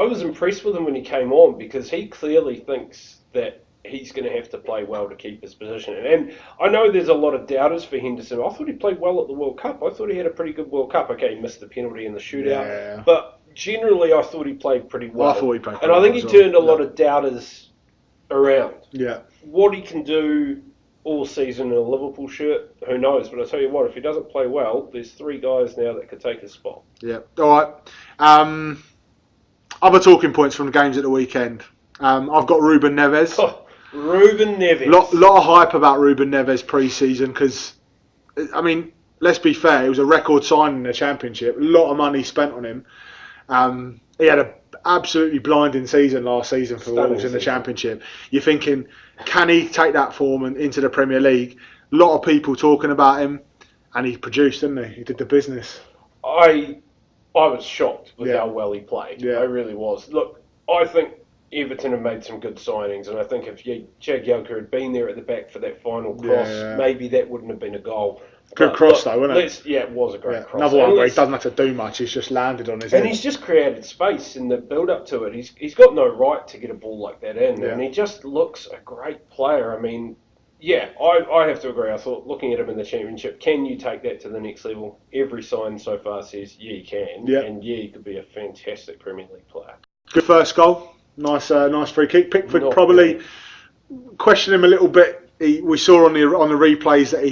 was impressed with him when he came on, because he clearly thinks that he's going to have to play well to keep his position. And I know there's a lot of doubters for Henderson. I thought he played well at the World Cup. I thought he had a pretty good World Cup. Okay, he missed the penalty in the shootout. But generally, I thought he played pretty well. I thought he played and I think he turned a lot of doubters around. What he can do all season in a Liverpool shirt, who knows? But I tell you what, if he doesn't play well, there's 3 guys now that could take his spot. All right. Other talking points from the games at the weekend. I've got Ruben Neves. Ruben Neves. Lot of hype about Ruben Neves pre-season because, I mean, let's be fair, it was a record signing in the Championship. A lot of money spent on him. He had an absolutely blinding season last season for Wolves in the Championship. You're thinking, can he take that form and into the Premier League? A lot of people talking about him, and he produced, didn't he? He did the business. I was shocked with how well he played. Yeah. I really was. Look, I think Everton have made some good signings, and I think if Jagielka had been there at the back for that final cross, maybe that wouldn't have been a goal. Good cross though, wasn't it? Yeah, it was a great cross. Another one where he doesn't have to do much, he's just landed on his head. And he's just created space in the build-up to it. He's got no right to get a ball like that in, and he just looks a great player. I mean, yeah, I have to agree. I thought, looking at him in the Championship, can you take that to the next level? Every sign so far says, yeah, you can. Yep. And yeah, he could be a fantastic Premier League player. Good first goal. Nice free kick. Pickford probably questioned him a little bit. We saw on the replays that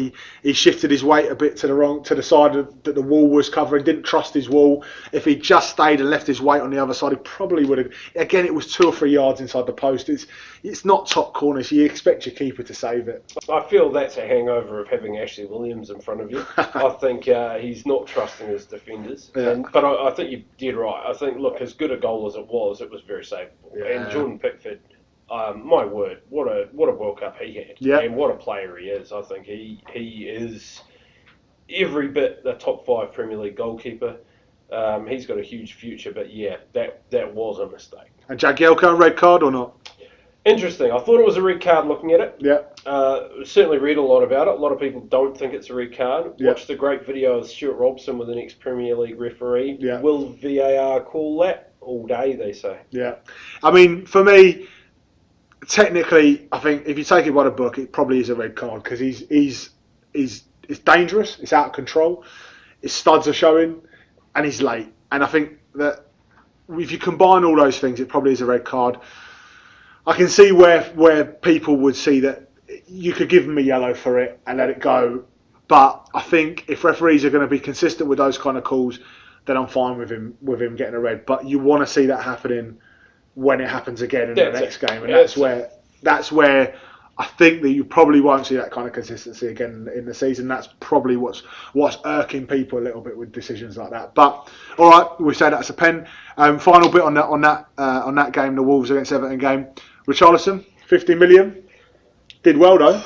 he shifted his weight a bit to the side that the wall was covering. Didn't trust his wall. If he just stayed and left his weight on the other side, he probably would have. Again, it was 2 or 3 yards inside the post. It's not top corners. You expect your keeper to save it. I feel that's a hangover of having Ashley Williams in front of you. I think he's not trusting his defenders. Yeah. But I think you did right. I think, look, as good a goal as it was very savable. Yeah. And Jordan Pickford. My word, what a World Cup he had, and what a player he is. I think he is every bit the top 5 Premier League goalkeeper. He's got a huge future, but yeah, that was a mistake. And Jagielka, red card or not? Interesting. I thought it was a red card looking at it. Yeah. Certainly read a lot about it. A lot of people don't think it's a red card. Yeah. Watched the great video of Stuart Robson with an ex-Premier League referee. Yeah. Will VAR call that? All day, they say. Yeah. I mean, for me, technically, I think if you take it by the book, it probably is a red card because it's dangerous. It's out of control. His studs are showing, and he's late. And I think that if you combine all those things, it probably is a red card. I can see where people would see that you could give him a yellow for it and let it go. But I think if referees are going to be consistent with those kind of calls, then I'm fine with him getting a red. But you want to see that happening when it happens again in the next game, and that's where I think that you probably won't see that kind of consistency again in the season. That's probably what's irking people a little bit with decisions like that. But all right, we say that's a pen. Final bit on that game, the Wolves against Everton game. Richarlison, 50 million, did well though.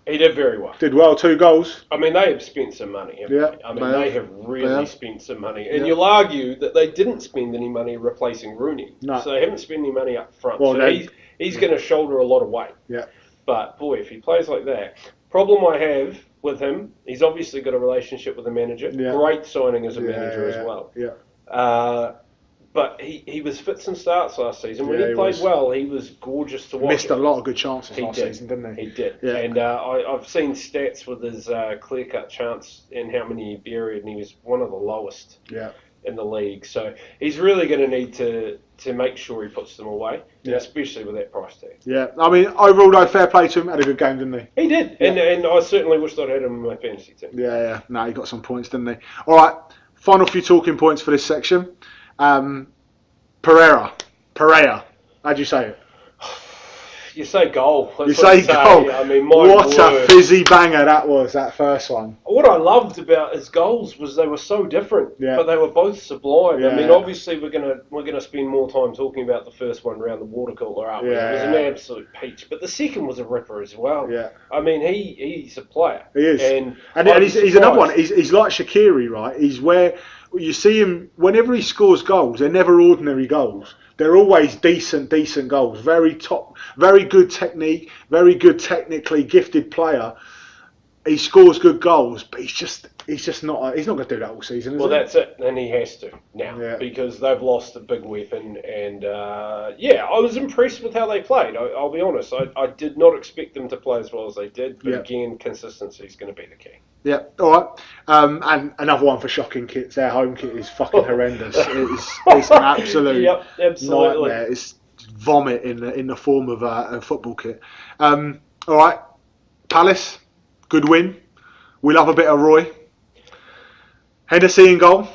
He did very well. Did well, 2 goals. I mean, they have spent some money. Yeah, I mean, they have really spent some money. And you'll argue that they didn't spend any money replacing Rooney. No. So they haven't spent any money up front. Well, so he's going to shoulder a lot of weight. Yeah. But, boy, if he plays like that... Problem I have with him, he's obviously got a relationship with the manager. Yeah. Great signing as a manager as well. Yeah. But he was fits and starts last season. When he played well, he was gorgeous to watch. Missed a lot of good chances last season, didn't he? He did. Yeah. And I've seen stats with his clear-cut chance and how many he buried, and he was one of the lowest in the league. So he's really going to need to make sure he puts them away, especially with that price tag. Yeah. I mean, overall, though, fair play to him. Had a good game, didn't he? He did. Yeah. And I certainly wished I'd had him in my fantasy team. Yeah. No, he got some points, didn't he? All right. Final few talking points for this section. Pereira. How do you say it? You say goal. You say goal. I mean, what a fizzy banger that was, that first one. What I loved about his goals was they were so different, but they were both sublime. I mean, obviously we're gonna spend more time talking about the first one around the water cooler, aren't we? It was an absolute peach, but the second was a ripper as well. Yeah. I mean, he's a player. He is, and he's another one. He's like Shaqiri, right? He's where you see him whenever he scores goals. They're never ordinary goals. They're always decent goals. Very good technique, very good technically gifted player. He scores good goals, but he's just not. He's not going to do that all season. Is he? That's it, and he has to now because they've lost a big weapon. And I was impressed with how they played. I'll be honest. I did not expect them to play as well as they did, but again, consistency is going to be the key. Yeah, all right. And another one for shocking kits. Their home kit is fucking horrendous. It's an absolute nightmare. It's vomit in the form of a football kit. All right, Palace, good win. We love a bit of Roy. Hennessy in goal.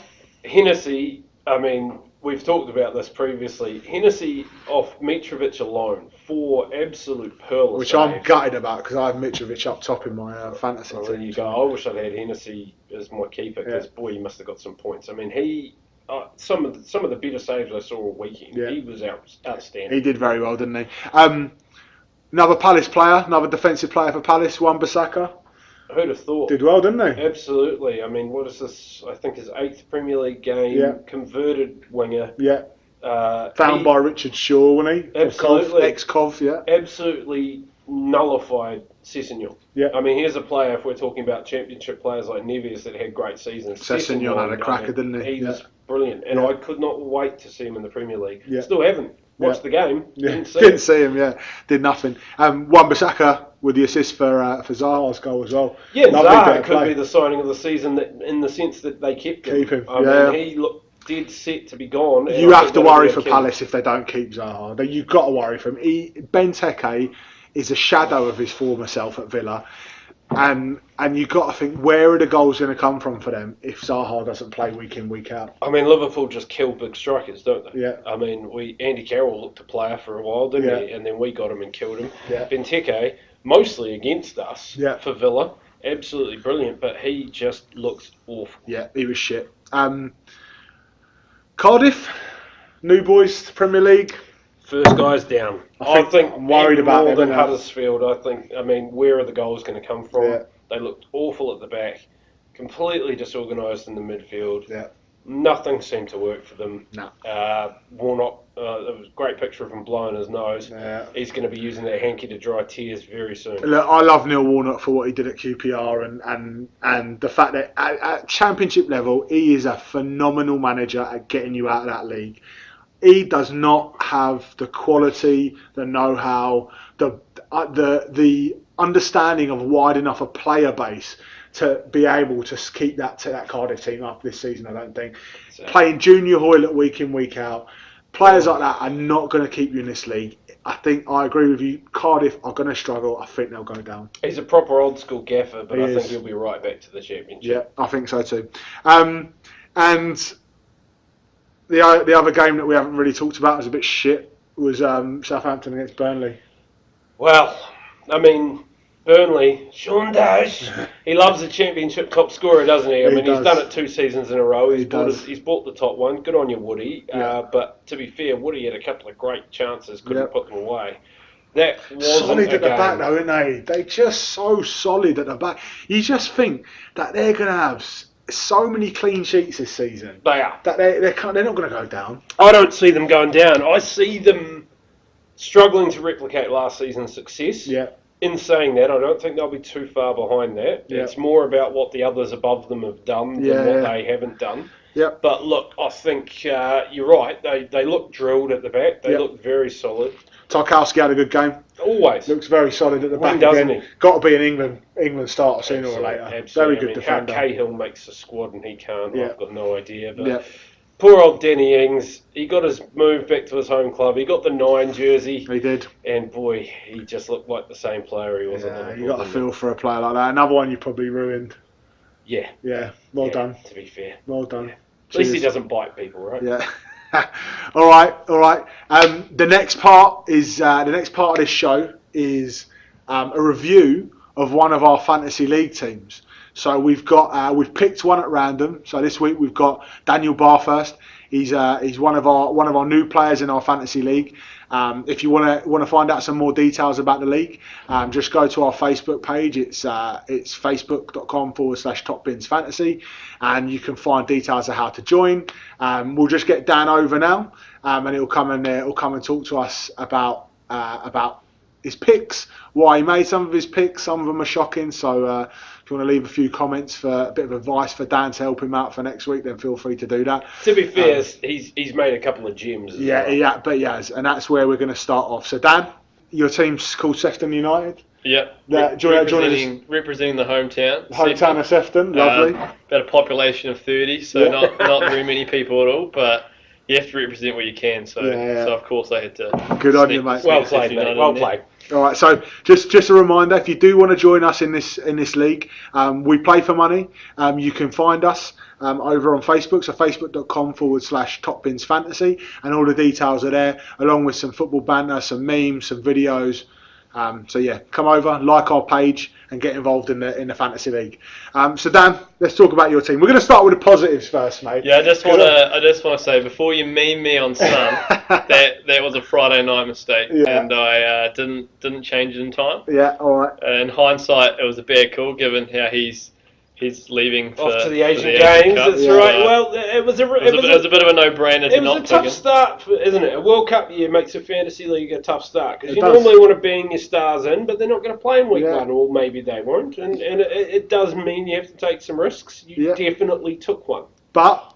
Hennessy, I mean, we've talked about this previously. Hennessy off Mitrovic alone, 4 absolute pearls. Which I'm gutted about because I have Mitrovic up top in my fantasy team. There you go. I wish I'd had Hennessy as my keeper because boy, he must have got some points. I mean, he some of the better saves I saw all weekend. Yeah. He was outstanding. He did very well, didn't he? Another Palace player, another defensive player for Palace, Wan-Bissaka. Who'd have thought? Did well, didn't he? Absolutely. I mean, what is this? I think his 8th Premier League game. Converted winger. Yeah. Found by Richard Shaw, wasn't he? Absolutely. Ex-Cov, yeah. Absolutely nullified Sessegnon. Yeah. I mean, here's a player, if we're talking about championship players like Neves that had great seasons. Sessegnon had a cracker, didn't he? He was brilliant. And I could not wait to see him in the Premier League. Yeah. Still haven't. Watched the game. Didn't see him, Did nothing. Wan-Bissaka with the assist for Zaha's goal as well. Yeah, Zaha could be the signing of the season in the sense that they kept him. Keep him. I mean, he looked dead set to be gone. You have to worry for Palace if they don't keep Zaha. You've got to worry for him. Benteke is a shadow of his former self at Villa. And you've got to think, where are the goals going to come from for them if Zaha doesn't play week in, week out? I mean, Liverpool just kill big strikers, don't they? Yeah. I mean, Andy Carroll looked to player for a while, didn't he? And then we got him and killed him. Yeah. Benteke, mostly against us for Villa, absolutely brilliant, but he just looks awful. Yeah, he was shit. Cardiff, new boys to Premier League. First guys down. I think I'm worried about more them than Huddersfield. I mean, where are the goals going to come from? Yeah. They looked awful at the back, completely disorganised in the midfield. Yeah. Nothing seemed to work for them. No. Warnock, there was a great picture of him blowing his nose. Yeah. He's going to be using that hanky to dry tears very soon. Look, I love Neil Warnock for what he did at QPR and the fact that at championship level, he is a phenomenal manager at getting you out of that league. He does not have the quality, the know-how, the understanding of wide enough a player base to be able to keep that Cardiff team up this season, I don't think. Exactly. Playing Junior Hoylett week in, week out, players like that are not going to keep you in this league. I think I agree with you. Cardiff are going to struggle. I think they'll go down. He's a proper old school gaffer, but I think he'll be right back to the championship. Yeah, I think so too. And the other game that we haven't really talked about was a bit shit was Southampton against Burnley. Well, I mean, Burnley, Sean Dash, he loves the championship top scorer, doesn't he? I mean, he's done it 2 seasons in a row. He's bought the top one. Good on you, Woody. Yeah. But to be fair, Woody had a couple of great chances, couldn't put them away. That wasn't solid a at the game. back, though, aren't they? They're just so solid at the back. You just think that they're going to have so many clean sheets this season. They are. That they're not going to go down. I don't see them going down. I see them struggling to replicate last season's success. Yeah. In saying that, I don't think they'll be too far behind that. Yeah. It's more about what the others above them have done than what they haven't done. Yeah. But look, I think you're right. They look drilled at the back. They look very solid. Tarkowski had a good game. Always. Looks very solid at the back doesn't again. he? Got to be an England starter sooner or later. Absolutely. Very good defender. How Cahill makes the squad and he can't, I've got no idea. But poor old Danny Ings, he got his move back to his home club. He got the 9 jersey. He did. And boy, he just looked like the same player he was at Liverpool. You got a feel for a player like that. Another one you probably ruined. Yeah. Yeah. Well done. To be fair. Well done. Yeah. At least he doesn't bite people, right? Yeah. All right. The next part of this show is a review of one of our fantasy league teams. So we've picked one at random. So this week we've got Daniel Bathurst. He's one of our new players in our fantasy league. If you want to find out some more details about the league, just go to our Facebook page. It's facebook.com/topbinsfantasy, and you can find details of how to join. We'll just get Dan over now, and he'll come and talk to us about his picks, why he made some of his picks. Some of them are shocking, so if you want to leave a few comments for a bit of advice for Dan to help him out for next week, then feel free to do that. To be fair, he's made a couple of gems. But he has, and that's where we're going to start off. So Dan, your team's called Sefton United. Yep. Representing the hometown. Hometown of Sefton, lovely. About a population of 30, so not very many people at all, but you have to represent where you can. So so of course I had to. Good on you, mate. Well played, mate. Well played. All right, so just a reminder, if you do want to join us in this league, we play for money. You can find us over on Facebook, so facebook.com/TopBinsFantasy, and all the details are there, along with some football banter, some memes, some videos. So yeah, come over, like our page, and get involved in the fantasy league. So Dan, let's talk about your team. We're going to start with the positives first, mate. Yeah, I just want to say before you meme me on Sun, that was a Friday night mistake, and I didn't change it in time. Yeah, all right. In hindsight, it was a bad call given how he's leaving off to the Asian Games. That's right. Well, it was a bit of a no-brainer. It was a tough start, isn't it? A World Cup year makes a fantasy league a tough start because you normally want to bang your stars in, but they're not going to play in week 1, or maybe they won't, and it does mean you have to take some risks. You definitely took one. But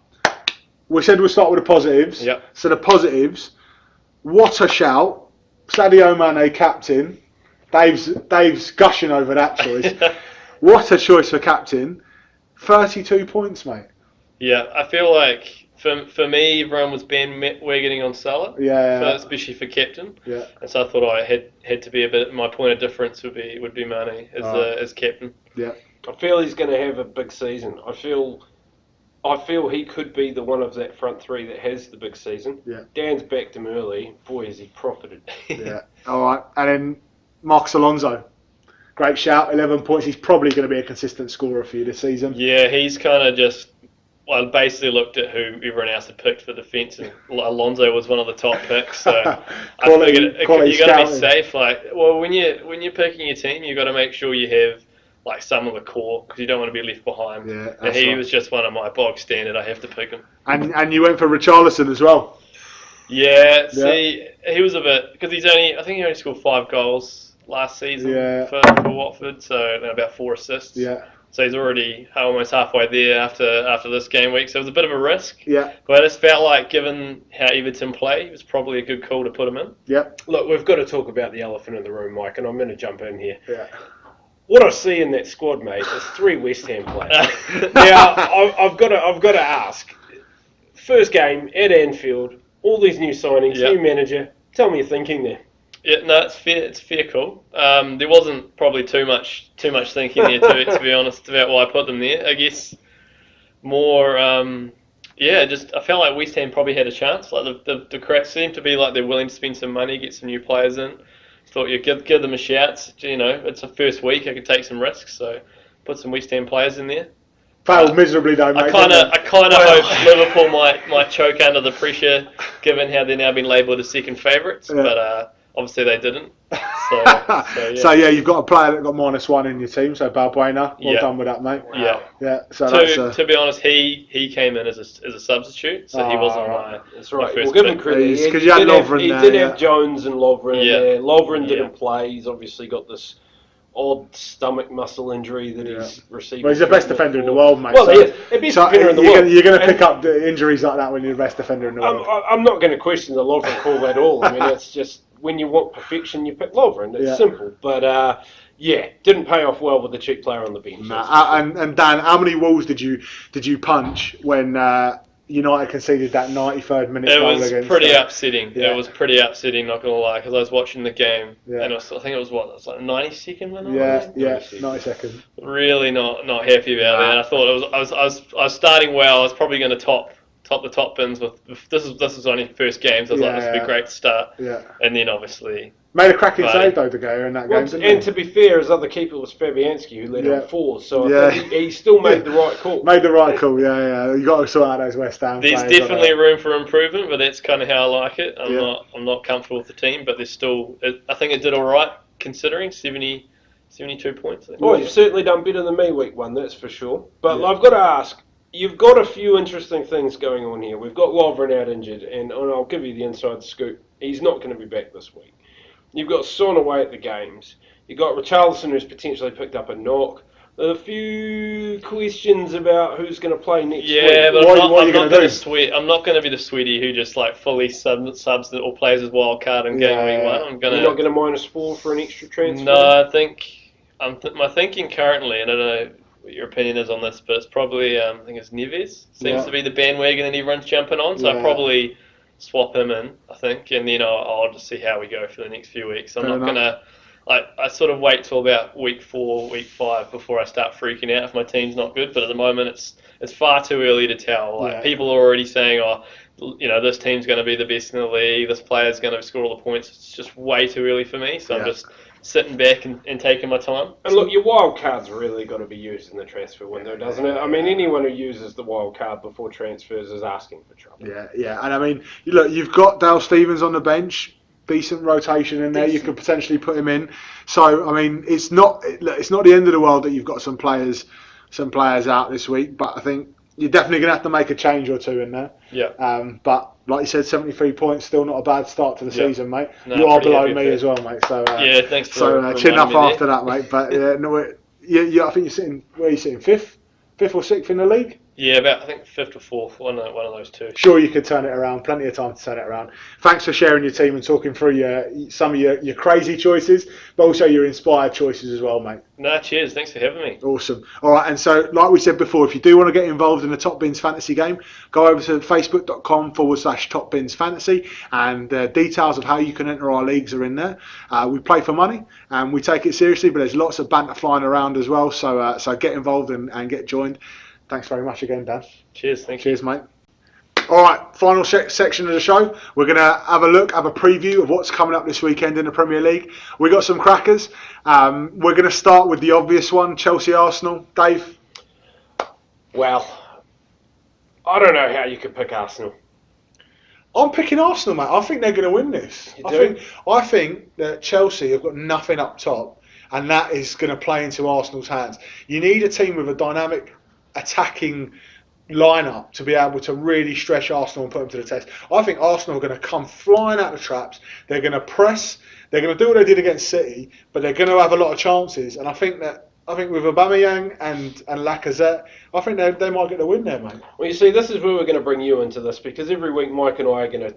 we said we'll start with the positives. Yep. So the positives, what a shout! Sadio Mane captain. Dave's gushing over that choice. What a choice for captain. 32 points, mate. Yeah, I feel like for me, everyone was we're getting on Salah. Yeah. Especially for captain. Yeah. And so I thought I had to be a bit. My point of difference would be Mane as captain. Yeah. I feel he's going to have a big season. I feel he could be the one of that front three that has the big season. Yeah. Dan's backed him early. Boy, has he profited. Yeah. All right. And then Marcus Alonso. Great shout, 11 points. He's probably going to be a consistent scorer for you this season. Yeah, he's kind of just... Well, I basically looked at who everyone else had picked for defence, and Alonso was one of the top picks. So I figured you got to be safe. When you're picking your team, you got to make sure you have some of the core because you don't want to be left behind. Yeah, and he was just one of my bog standard. I have to pick him. And you went for Richarlison as well. Yeah. See, he was a bit because I think he only scored 5 goals last season for Watford, so about 4 assists. Yeah. So he's already almost halfway there after this game week. So it was a bit of a risk. Yeah. But I just felt like, given how Everton play, it was probably a good call to put him in. Yeah. Look, we've got to talk about the elephant in the room, Mike, and I'm going to jump in here. Yeah. What I see in that squad, mate, is 3 West Ham players. Now, I've got to ask. First game at Anfield, all these new signings, new manager. Tell me your thinking there. Yeah, no, it's fair. It's a fair call. There wasn't probably too much thinking there, to be honest, about why I put them there. I guess more, I felt like West Ham probably had a chance. Like the crowd seemed to be like they're willing to spend some money, get some new players in. Thought you give them a shout. It's a first week. I could take some risks, so put some West Ham players in there. Failed miserably though, mate. I kind of hope Liverpool might choke under the pressure, given how they're now been labelled as second favourites, but. Obviously they didn't. So you've got a player that got -1 in your team, so Balbuena. Well done with that, mate. Yeah. Yeah. So to be honest, he came in as a substitute, so he wasn't my That's right. my first We'll give him pick. credit. Because you had Lovren there. He did have Jones and Lovren there. Lovren didn't play. He's obviously got this odd stomach muscle injury that he's received. Well, he's the best defender in the world, mate. Well, he is. The best defender in the world. You're going to pick up the injuries like that when you're the best defender in the world. I'm not going to question the Lovren call at all. I mean, it's just... When you want perfection, you pick Lovren. It's simple. But, didn't pay off well with the cheap player on the bench. And Dan, how many walls did you punch when United conceded that 93rd minute goal against? It was pretty upsetting. Yeah. It was pretty upsetting, not going to lie, because I was watching the game, and I think it was 92nd minute? Yeah, 92nd. Really not happy about that. And I thought I was starting well. I was probably going to top the top bins with this was only first game, so I was like, this would be great to start. Yeah. And then obviously made a cracking save though, De Gea in that game, didn't he? And to be fair, his other keeper was Fabianski, who led on 4, so I think he still made the right call. Made the right call, yeah. You got to sort out those West Ham There's players, definitely room for improvement, but that's kind of how I like it. I'm not comfortable with the team, but there's still. I think it did all right considering 72 points. Well, you've certainly done better than me week 1, that's for sure. But I've got to ask. You've got a few interesting things going on here. We've got Lovren out injured, and I'll give you the inside scoop. He's not going to be back this week. You've got Son away at the games. You've got Richarlison, who's potentially picked up a knock. There are a few questions about who's going to play next week. Yeah, but I'm not going to sweat. I'm not going to be the sweetie who just fully subs it or plays as wild card in game week 1. You're not going to -4 for an extra transfer? No, I think my thinking currently, and I don't know your opinion is on this, but it's probably I think it's Neves seems to be the bandwagon that everyone's jumping on. So I'll probably swap him in, I think, and then I'll just see how we go for the next few weeks. I'm not gonna. I sort of wait till about week 4, week 5 before I start freaking out if my team's not good. But at the moment, it's far too early to tell. People are already saying, this team's going to be the best in the league. This player's going to score all the points. It's just way too early for me. So I'm just sitting back and taking my time. And look, your wild card's really got to be used in the transfer window, doesn't it? I mean, anyone who uses the wild card before transfers is asking for trouble. Yeah. And I mean, look, you've got Dale Stephens on the bench. Decent rotation in there. You could potentially put him in. So I mean, it's not the end of the world that you've got some players out this week. But I think you're definitely going to have to make a change or two in there. Yeah. But like you said, 73 points, still not a bad start to the season, mate. No, you are below me as well, mate. So thanks for chin up after that, mate. But I think you're sitting. Where are you sitting? Fifth or sixth in the league? Yeah, about I think 5th or 4th, one of those two. Sure, you could turn it around. Plenty of time to turn it around. Thanks for sharing your team and talking through some of your crazy choices, but also your inspired choices as well, mate. No, cheers. Thanks for having me. Awesome. All right, and so like we said before, if you do want to get involved in the Top Bins Fantasy game, go over to facebook.com/Top Bins Fantasy, and details of how you can enter our leagues are in there. We play for money and we take it seriously, but there's lots of banter flying around as well. So get involved and get joined. Thanks very much again, Dan. Cheers. Cheers, mate. All right, final section of the show. We're going to have a preview of what's coming up this weekend in the Premier League. We got some crackers. We're going to start with the obvious one, Chelsea-Arsenal. Dave? Well, I don't know how you could pick Arsenal. I'm picking Arsenal, mate. I think they're going to win this. I think that Chelsea have got nothing up top, and that is going to play into Arsenal's hands. You need a team with a dynamic attacking lineup to be able to really stretch Arsenal and put them to the test. I think Arsenal are going to come flying out the traps. They're going to press. They're going to do what they did against City, but they're going to have a lot of chances. And I think with Aubameyang and Lacazette, I think they might get the win there, mate. Well, you see, this is where we're going to bring you into this, because every week Mike and I are going to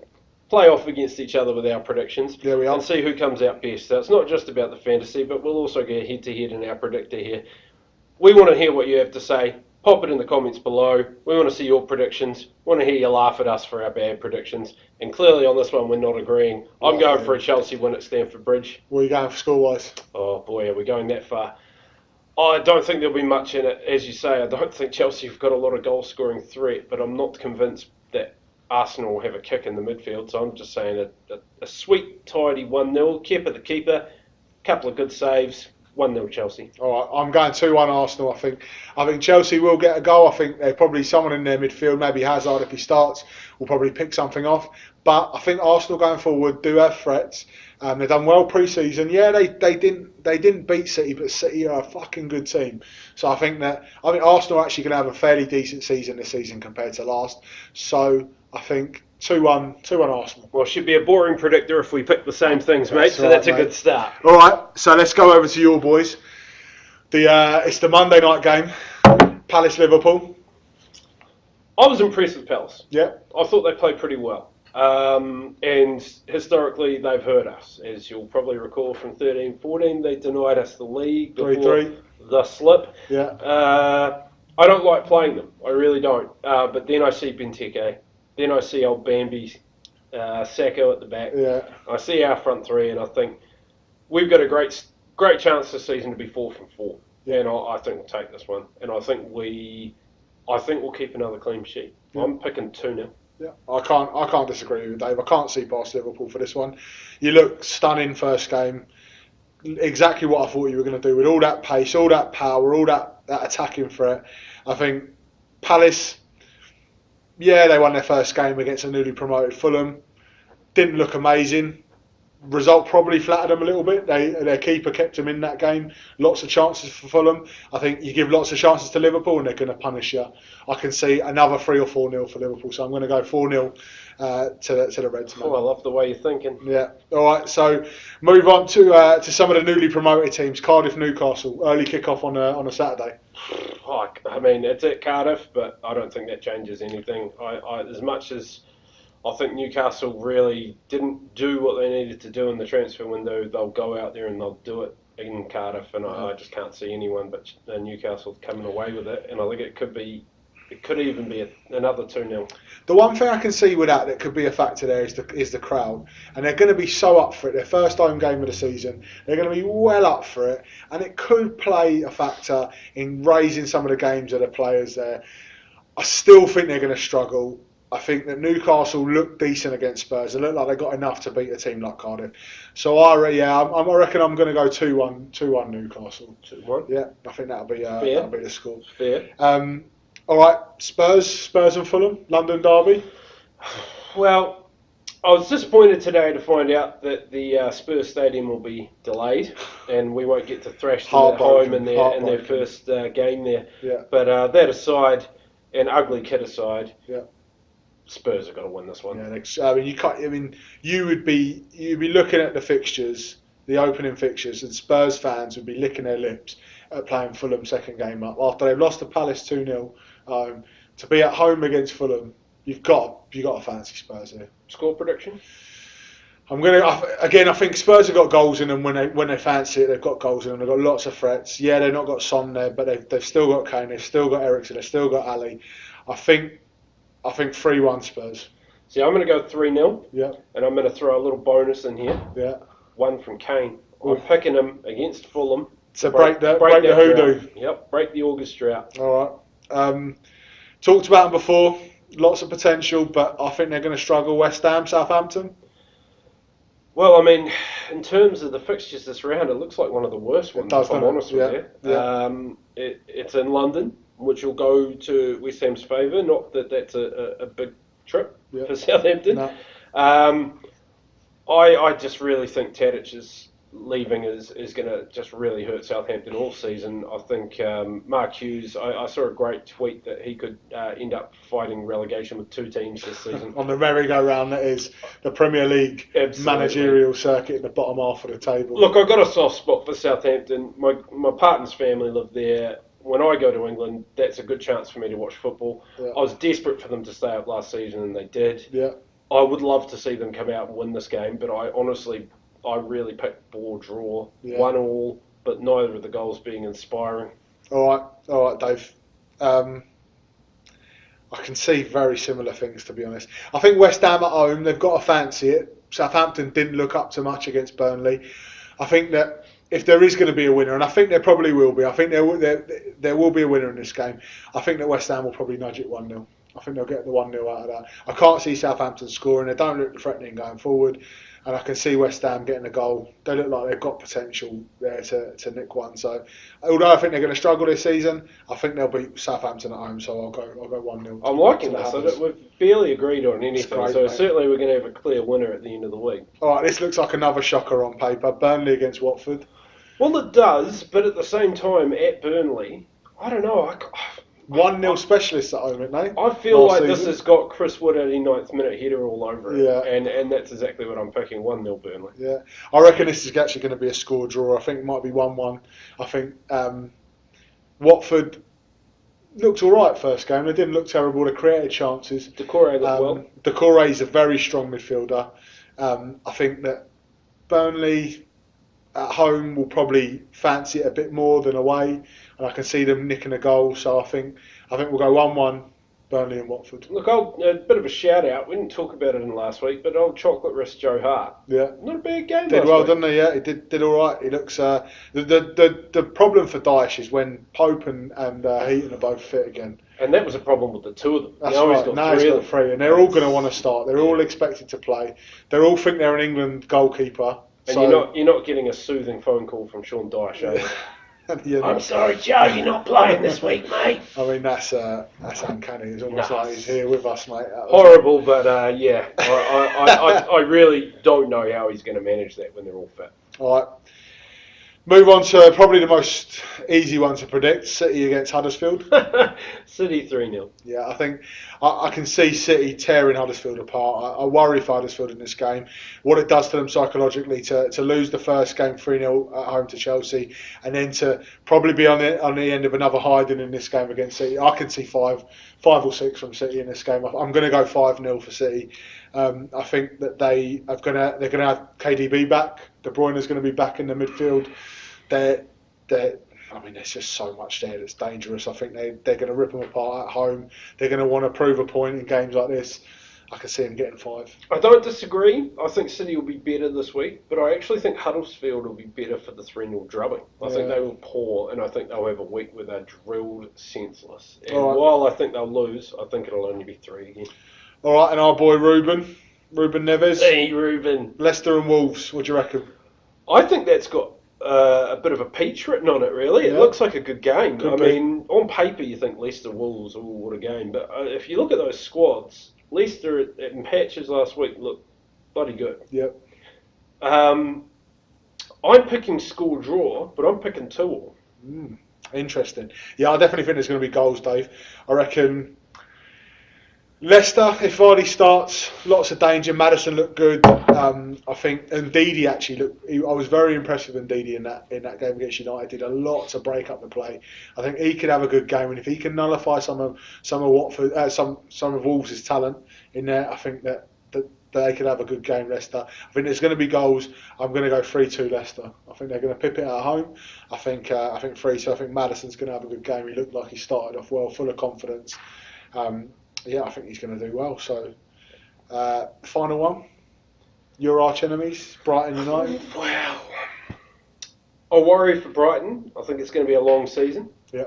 play off against each other with our predictions. There we are. And see who comes out best. So it's not just about the fantasy, but we'll also go head-to-head in our predictor here. We want to hear what you have to say. Pop it in the comments below. We want to see your predictions. We want to hear you laugh at us for our bad predictions. And clearly on this one, we're not agreeing. I'm going for a Chelsea win at Stamford Bridge. What are you going for score-wise? Oh, boy, are we going that far? I don't think there'll be much in it. As you say, I don't think Chelsea have got a lot of goal-scoring threat, but I'm not convinced that Arsenal will have a kick in the midfield. So I'm just saying a sweet, tidy 1-0. Kepa the keeper. Couple of good saves. 1-0 Chelsea. All right, I'm going 2-1 Arsenal. I think Chelsea will get a goal. I think they're probably someone in their midfield, maybe Hazard if he starts, will probably pick something off. But I think Arsenal going forward do have threats. They've done well pre-season. Yeah, they didn't beat City, but City are a fucking good team. So I think Arsenal are actually going to have a fairly decent season this season compared to last. So I think 2-1 Arsenal. Well, it should be a boring predictor if we pick the same things, mate. So that's a good start. All right, so let's go over to your boys. It's the Monday night game, Palace-Liverpool. I was impressed with Palace. Yeah. I thought they played pretty well. And historically, they've hurt us. As you'll probably recall from 13-14, they denied us the league before 3-3. The slip. Yeah. I don't like playing them. I really don't. But then I see Benteke. Then I see old Bambi, Sacco at the back. Yeah. I see our front three, and I think we've got a great chance this season to be 4 from 4. Yeah. And I think we'll take this one. And I think we'll keep another clean sheet. Yeah. I'm picking 2-0. Yeah, I can't disagree with you, Dave. I can't see past Liverpool for this one. You look stunning first game. Exactly what I thought you were going to do with all that pace, all that power, all that attacking threat. I think Palace, yeah, they won their first game against a newly promoted Fulham. Didn't look amazing. Result probably flattered them a little bit. Their keeper kept them in that game. Lots of chances for Fulham. I think you give lots of chances to Liverpool and they're going to punish you. I can see another 3 or 4-0 for Liverpool. So I'm going to go 4-0 to the Reds. Oh, I love the way you're thinking. Yeah. All right. So move on to some of the newly promoted teams. Cardiff, Newcastle. Early kick-off on a Saturday. I mean, it's at Cardiff, but I don't think that changes anything. As much as I think Newcastle really didn't do what they needed to do in the transfer window, they'll go out there and they'll do it in Cardiff, and I just can't see anyone but Newcastle coming away with it. And I think it could even be another 2-0. The one thing I can see with that could be a factor there is the crowd, and they're going to be so up for it. Their first home game of the season, they're going to be well up for it, and it could play a factor in raising some of the games of the players there. I still think they're going to struggle. I think that Newcastle look decent against Spurs. They look like they got enough to beat a team like Cardiff. So I reckon I'm going to go 2-1 Newcastle. 2-1. Yeah, I think that'll be the score. Fair. All right, Spurs and Fulham, London derby. Well, I was disappointed today to find out that the Spurs stadium will be delayed, and we won't get to thrash them at home in their first game there. Yeah. But that aside, and ugly kid aside, yeah, Spurs have got to win this one. Yeah, you'd be looking at the fixtures, the opening fixtures, and Spurs fans would be licking their lips at playing Fulham second game up after they've lost to Palace 2-0. To be at home against Fulham, you've got to fancy Spurs here. Score prediction? I think Spurs have got goals in them when they fancy it. They've got goals in them. They've got lots of threats. Yeah, they've not got Son there, but they've still got Kane. They've still got Eriksen. They've still got Ali. I think 3-1 Spurs. See, I'm going to go 3-0. Yeah. And I'm going to throw a little bonus in here. Yeah. One from Kane. I'm picking him against Fulham. So break the hoodoo. Yep, break the August drought. All right. Talked about them before. Lots of potential, but I think they're going to struggle. West Ham, Southampton. Well, I mean, in terms of the fixtures this round, it looks like one of the worst ones, if I'm honest with you. Yeah. It's in London, which will go to West Ham's favour. Not that that's a big trip for Southampton. No. I just really think Tadic's leaving is going to just really hurt Southampton all season. I think Mark Hughes, I saw a great tweet that he could end up fighting relegation with 2 teams this season. On the merry-go-round that is the Premier League managerial circuit in the bottom half of the table. Look, I've got a soft spot for Southampton. My partner's family live there. When I go to England, that's a good chance for me to watch football. Yeah. I was desperate for them to stay up last season, and they did. Yeah. I would love to see them come out and win this game, but I really picked ball draw, 1-1, but neither of the goals being inspiring. All right, Dave. I can see very similar things, to be honest. I think West Ham at home, they've got to fancy it. Southampton didn't look up to much against Burnley. I think that if there is going to be a winner, and I think there probably will be, I think there will be a winner in this game. I think that West Ham will probably nudge it 1-0. I think they'll get the 1-0 out of that. I can't see Southampton scoring. They don't look threatening going forward. And I can see West Ham getting a goal. They look like they've got potential there to nick one. So, although I think they're going to struggle this season, I think they'll beat Southampton at home. So I'll go 1-0. I'm liking this. We've barely agreed on anything. Great, so mate. Certainly we're going to have a clear winner at the end of the week. All right, this looks like another shocker on paper. Burnley against Watford. Well, it does, but at the same time, at Burnley, I don't know. 1-0 specialists at home, mate. I feel like this has got Chris Wood 89th minute header all over it. Yeah. And that's exactly what I'm picking, 1-0 Burnley. Yeah. I reckon this is actually going to be a score draw. I think it might be 1-1. I think Watford looked all right first game. They didn't look terrible. They created chances. Decore looked well. Decore is a very strong midfielder. I think that Burnley at home will probably fancy it a bit more than away, and I can see them nicking a goal. So I think we'll go 1-1, Burnley and Watford. Look, a bit of a shout out. We didn't talk about it in last week, but old chocolate wrist Joe Hart. Yeah, not a bad game. Did well, didn't he? Yeah, he did all right. He looks. The problem for Dyche is when Pope and Heaton are both fit again. And that was a problem with the two of them. That's right. Now he's got 3, and they're all going to want to start. They're all expected to play. They all think they're an England goalkeeper. And so, you're not getting a soothing phone call from Sean Dyche, are you? I'm sorry, Joe, you're not playing this week, mate. I mean, that's uncanny. It's almost like he's here with us, mate. Horrible, but yeah, I really don't know how he's going to manage that when they're all fit. All right. Move on to probably the most easy one to predict, City against Huddersfield. City 3-0. Yeah, I think I can see City tearing Huddersfield apart. I worry for Huddersfield in this game. What it does to them psychologically to lose the first game 3-0 at home to Chelsea, and then to probably be on the end of another hiding in this game against City. I can see 5 or 6 from City in this game. I'm going to go 5-0 for City. I think that they're going to have KDB back. De Bruyne is going to be back in the midfield. they're I mean, there's just so much there that's dangerous. I think they're going to rip them apart at home. They're going to want to prove a point in games like this. I can see them getting 5. I don't disagree. I think City will be better this week, but I actually think Huddersfield will be better for the 3-0 drubbing. I think they will pour, and I think they'll have a week where they're drilled senseless. And while I think they'll lose, I think it'll only be 3 again. All right, and our boy Ruben Neves. Hey, Ruben. Leicester and Wolves, what do you reckon? I think that's got a bit of a peach written on it, really. It looks like a good game. I mean, on paper you think Leicester Wolves, oh, what a game. But if you look at those squads, Leicester in patches last week looked bloody good. Yep. I'm picking score draw, but I'm picking 2-2. Interesting. Yeah, I definitely think there's going to be goals, Dave. I reckon Leicester, if Vardy starts, lots of danger. Maddison looked good. I think Ndidi actually looked. I was very impressed with Ndidi in that game against United. Did a lot to break up the play. I think he could have a good game, and if he can nullify some of Watford, some of Wolves' talent in there, I think that they could have a good game. Leicester. I think there's going to be goals. I'm going to go 3-2 Leicester. I think they're going to pip it at home. I think 3-2. I think Maddison's going to have a good game. He looked like he started off well, full of confidence. Yeah, I think he's going to do well. So, final one. Your arch enemies, Brighton United. Wow. I worry for Brighton. I think it's going to be a long season. Yeah.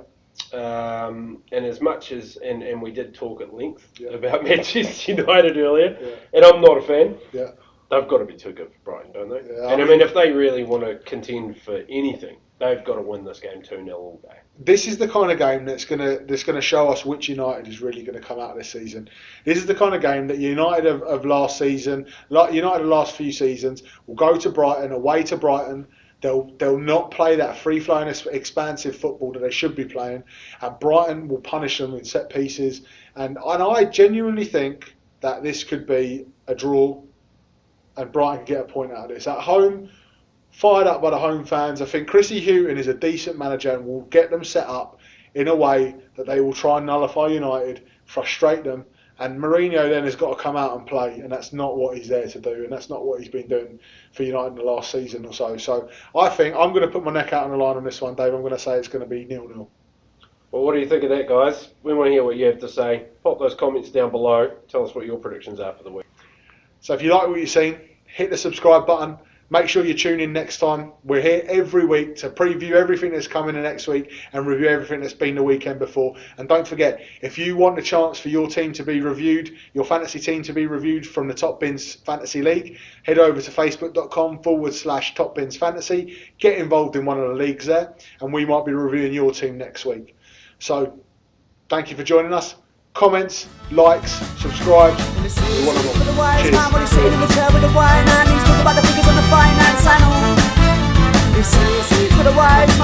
And as much as, and we did talk at length about Manchester United earlier, and I'm not a fan. Yeah. They've got to be too good for Brighton, don't they? Yeah, and I mean, if they really want to contend for anything, they've got to win this game 2-0 all day. This is the kind of game that's gonna show us which United is really going to come out this season. This is the kind of game that United of last season, like United of last few seasons, will go to Brighton, away to Brighton. They'll not play that free-flowing, expansive football that they should be playing, and Brighton will punish them in set pieces. And I genuinely think that this could be a draw, and Brighton can get a point out of this. At home, fired up by the home fans. I think Chrissy Hughton is a decent manager and will get them set up in a way that they will try and nullify United, frustrate them, and Mourinho then has got to come out and play, and that's not what he's there to do, and that's not what he's been doing for United in the last season or so. So I think I'm going to put my neck out on the line on this one, Dave. I'm going to say it's going to be 0-0. Well, what do you think of that, guys? We want to hear what you have to say. Pop those comments down below. Tell us what your predictions are for the week. So if you like what you've seen, hit the subscribe button. Make sure you tune in next time. We're here every week to preview everything that's coming in next week and review everything that's been the weekend before. And don't forget, if you want a chance for your team to be reviewed, your fantasy team to be reviewed from the Top Bins Fantasy League, head over to facebook.com/Top Bins Fantasy. Get involved in one of the leagues there, and we might be reviewing your team next week. So, thank you for joining us. Comments, likes, subscribe. We want them all. Cheers. It's easy for the wise